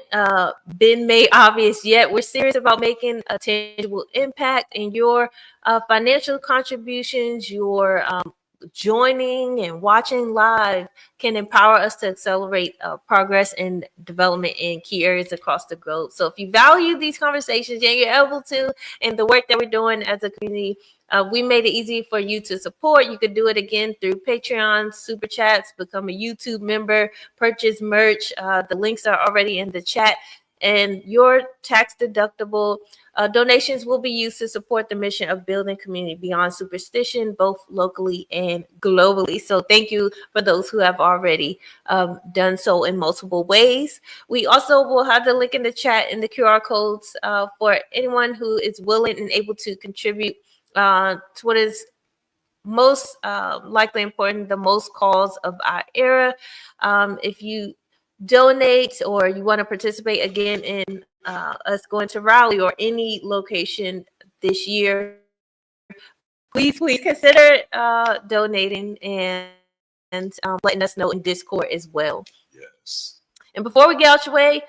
been made obvious yet, we're serious about making a tangible impact, in your financial contributions, your joining and watching live can empower us to accelerate progress and development in key areas across the globe. So if you value these conversations and you're able to, and the work that we're doing as a community, we made it easy for you to support. You could do it again through Patreon, Super Chats, become a YouTube member, purchase merch. The links are already in the chat. And your tax-deductible donations will be used to support the mission of building community beyond superstition, both locally and globally. So thank you for those who have already done so in multiple ways. We also will have the link in the chat and the QR codes for anyone who is willing and able to contribute to what is most likely important, the most cause of our era. If you donate or you want to participate again in us going to Raleigh or any location this year, please consider donating and letting us know in Discord as well. Yes. And before we get out your way,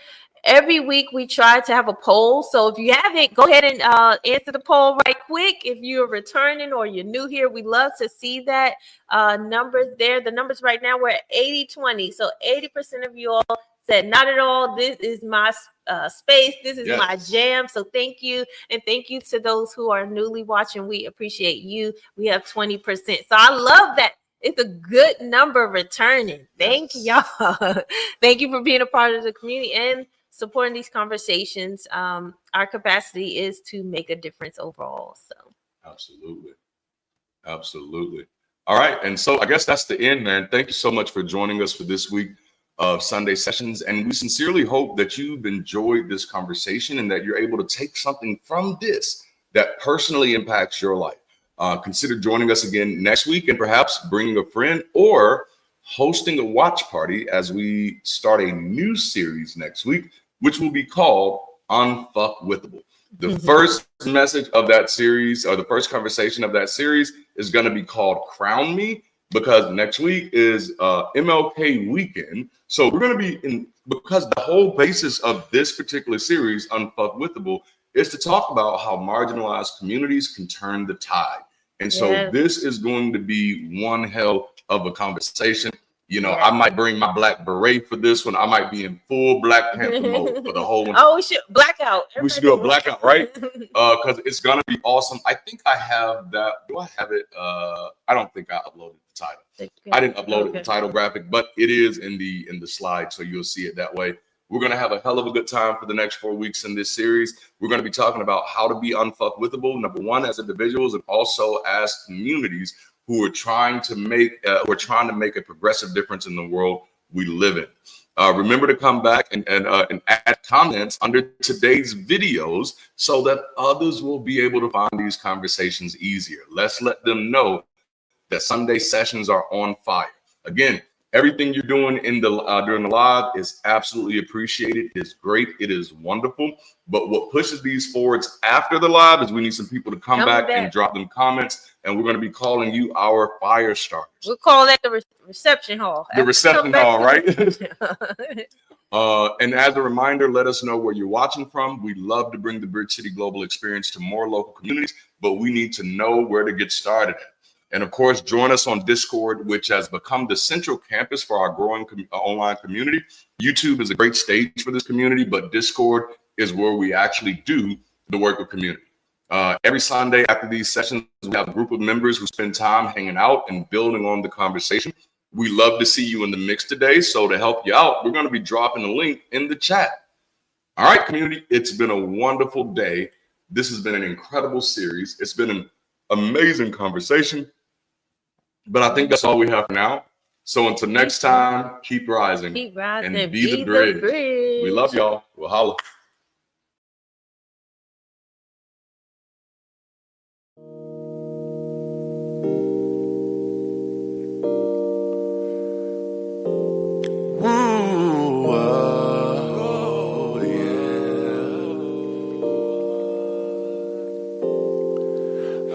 every week we try to have a poll. So if you haven't, go ahead and answer the poll right quick. If you're returning or you're new here, we love to see that numbers there. The numbers right now, we're at 80-20. So 80% of you all said, not at all. This is my space. This is my jam. So thank you. And thank you to those who are newly watching. We appreciate you. We have 20%. So I love that. It's a good number returning. Thank y'all. Thank you for being a part of the community and supporting these conversations. Our capacity is to make a difference overall. So absolutely. All right, and so I guess that's the end, man. Thank you so much for joining us for this week of Sunday Sessions, and we sincerely hope that you've enjoyed this conversation and that you're able to take something from this that personally impacts your life. Consider joining us again next week, and perhaps bringing a friend or hosting a watch party as we start a new series next week, which will be called Unfuckwithable. The first message of that series, or the first conversation of that series, is going to be called Crown Me, because next week is MLK weekend. So we're going to be in, because the whole basis of this particular series, Unfuckwithable, is to talk about how marginalized communities can turn the tide. And so this is going to be one hell of a conversation. You know, I might bring my black beret for this one. I might be in full Black Panther mode for the whole one. Oh, we should blackout. We should do a blackout, right? Because it's gonna be awesome. I think I have that. Do I have it? I don't think I uploaded the title. I didn't upload the title graphic, but it is in the slide, so you'll see it that way. We're gonna have a hell of a good time for the next 4 weeks in this series. We're gonna be talking about how to be unfuckwithable. Number one, as individuals, and also as communities who are trying to make a progressive difference in the world we live in. Remember to come back and add comments under today's videos so that others will be able to find these conversations easier. Let's let them know that Sunday sessions are on fire. Again, everything you're doing in the during the live is absolutely appreciated. It's great. It is wonderful. But what pushes these forwards after the live is we need some people to come back and drop them comments. And we're going to be calling you our fire starters. We'll call that the reception hall. The reception hall, right? And as a reminder, let us know where you're watching from. We love to bring the BridgeCity Global experience to more local communities, but we need to know where to get started at. And of course, join us on Discord, which has become the central campus for our growing online community. YouTube is a great stage for this community, but Discord is where we actually do the work of community. Every Sunday after these sessions, we have a group of members who spend time hanging out and building on the conversation. We love to see you in the mix today. So to help you out, we're going to be dropping a link in the chat. All right, community, it's been a wonderful day. This has been an incredible series. It's been an amazing conversation. But I think that's all we have for now. So until next time, keep rising and be the bridge. We love y'all. We'll holla.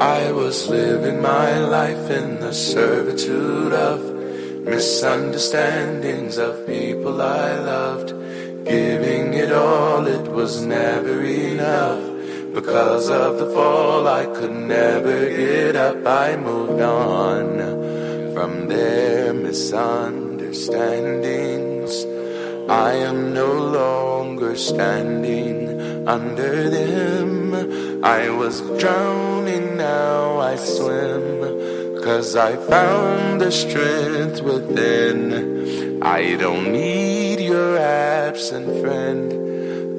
I was living my life in the servitude of misunderstandings of people I loved. Giving it all, it was never enough. Because of the fall, I could never get up. I moved on from their misunderstandings. I am no longer standing under them. I was drowning, now I swim, 'cause I found the strength within. I don't need your absent friend,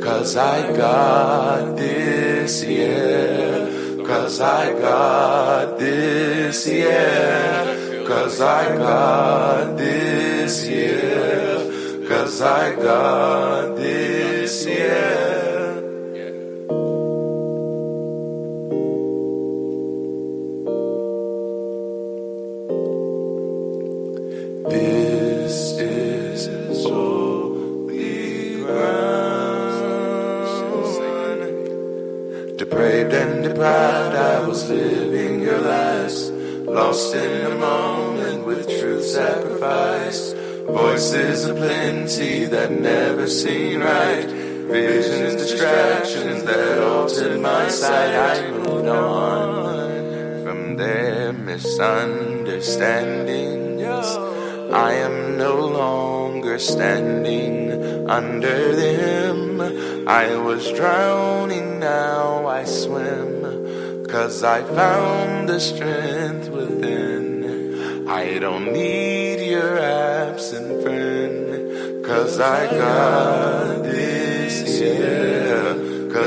'cause I got this, yeah. 'Cause I got this, yeah. 'Cause I got this, yeah. 'Cause I got this, yeah. This is holy ground. Depraved and deprived, I was living your lies. Lost in a moment with truth sacrificed. Voices aplenty that never seen right. Visions, distractions that altered my sight. I moved on from their misunderstandings. I am no longer standing under them. I was drowning, now I swim, 'cause I found the strength within. I don't need your absent friend, 'cause I got this, yeah.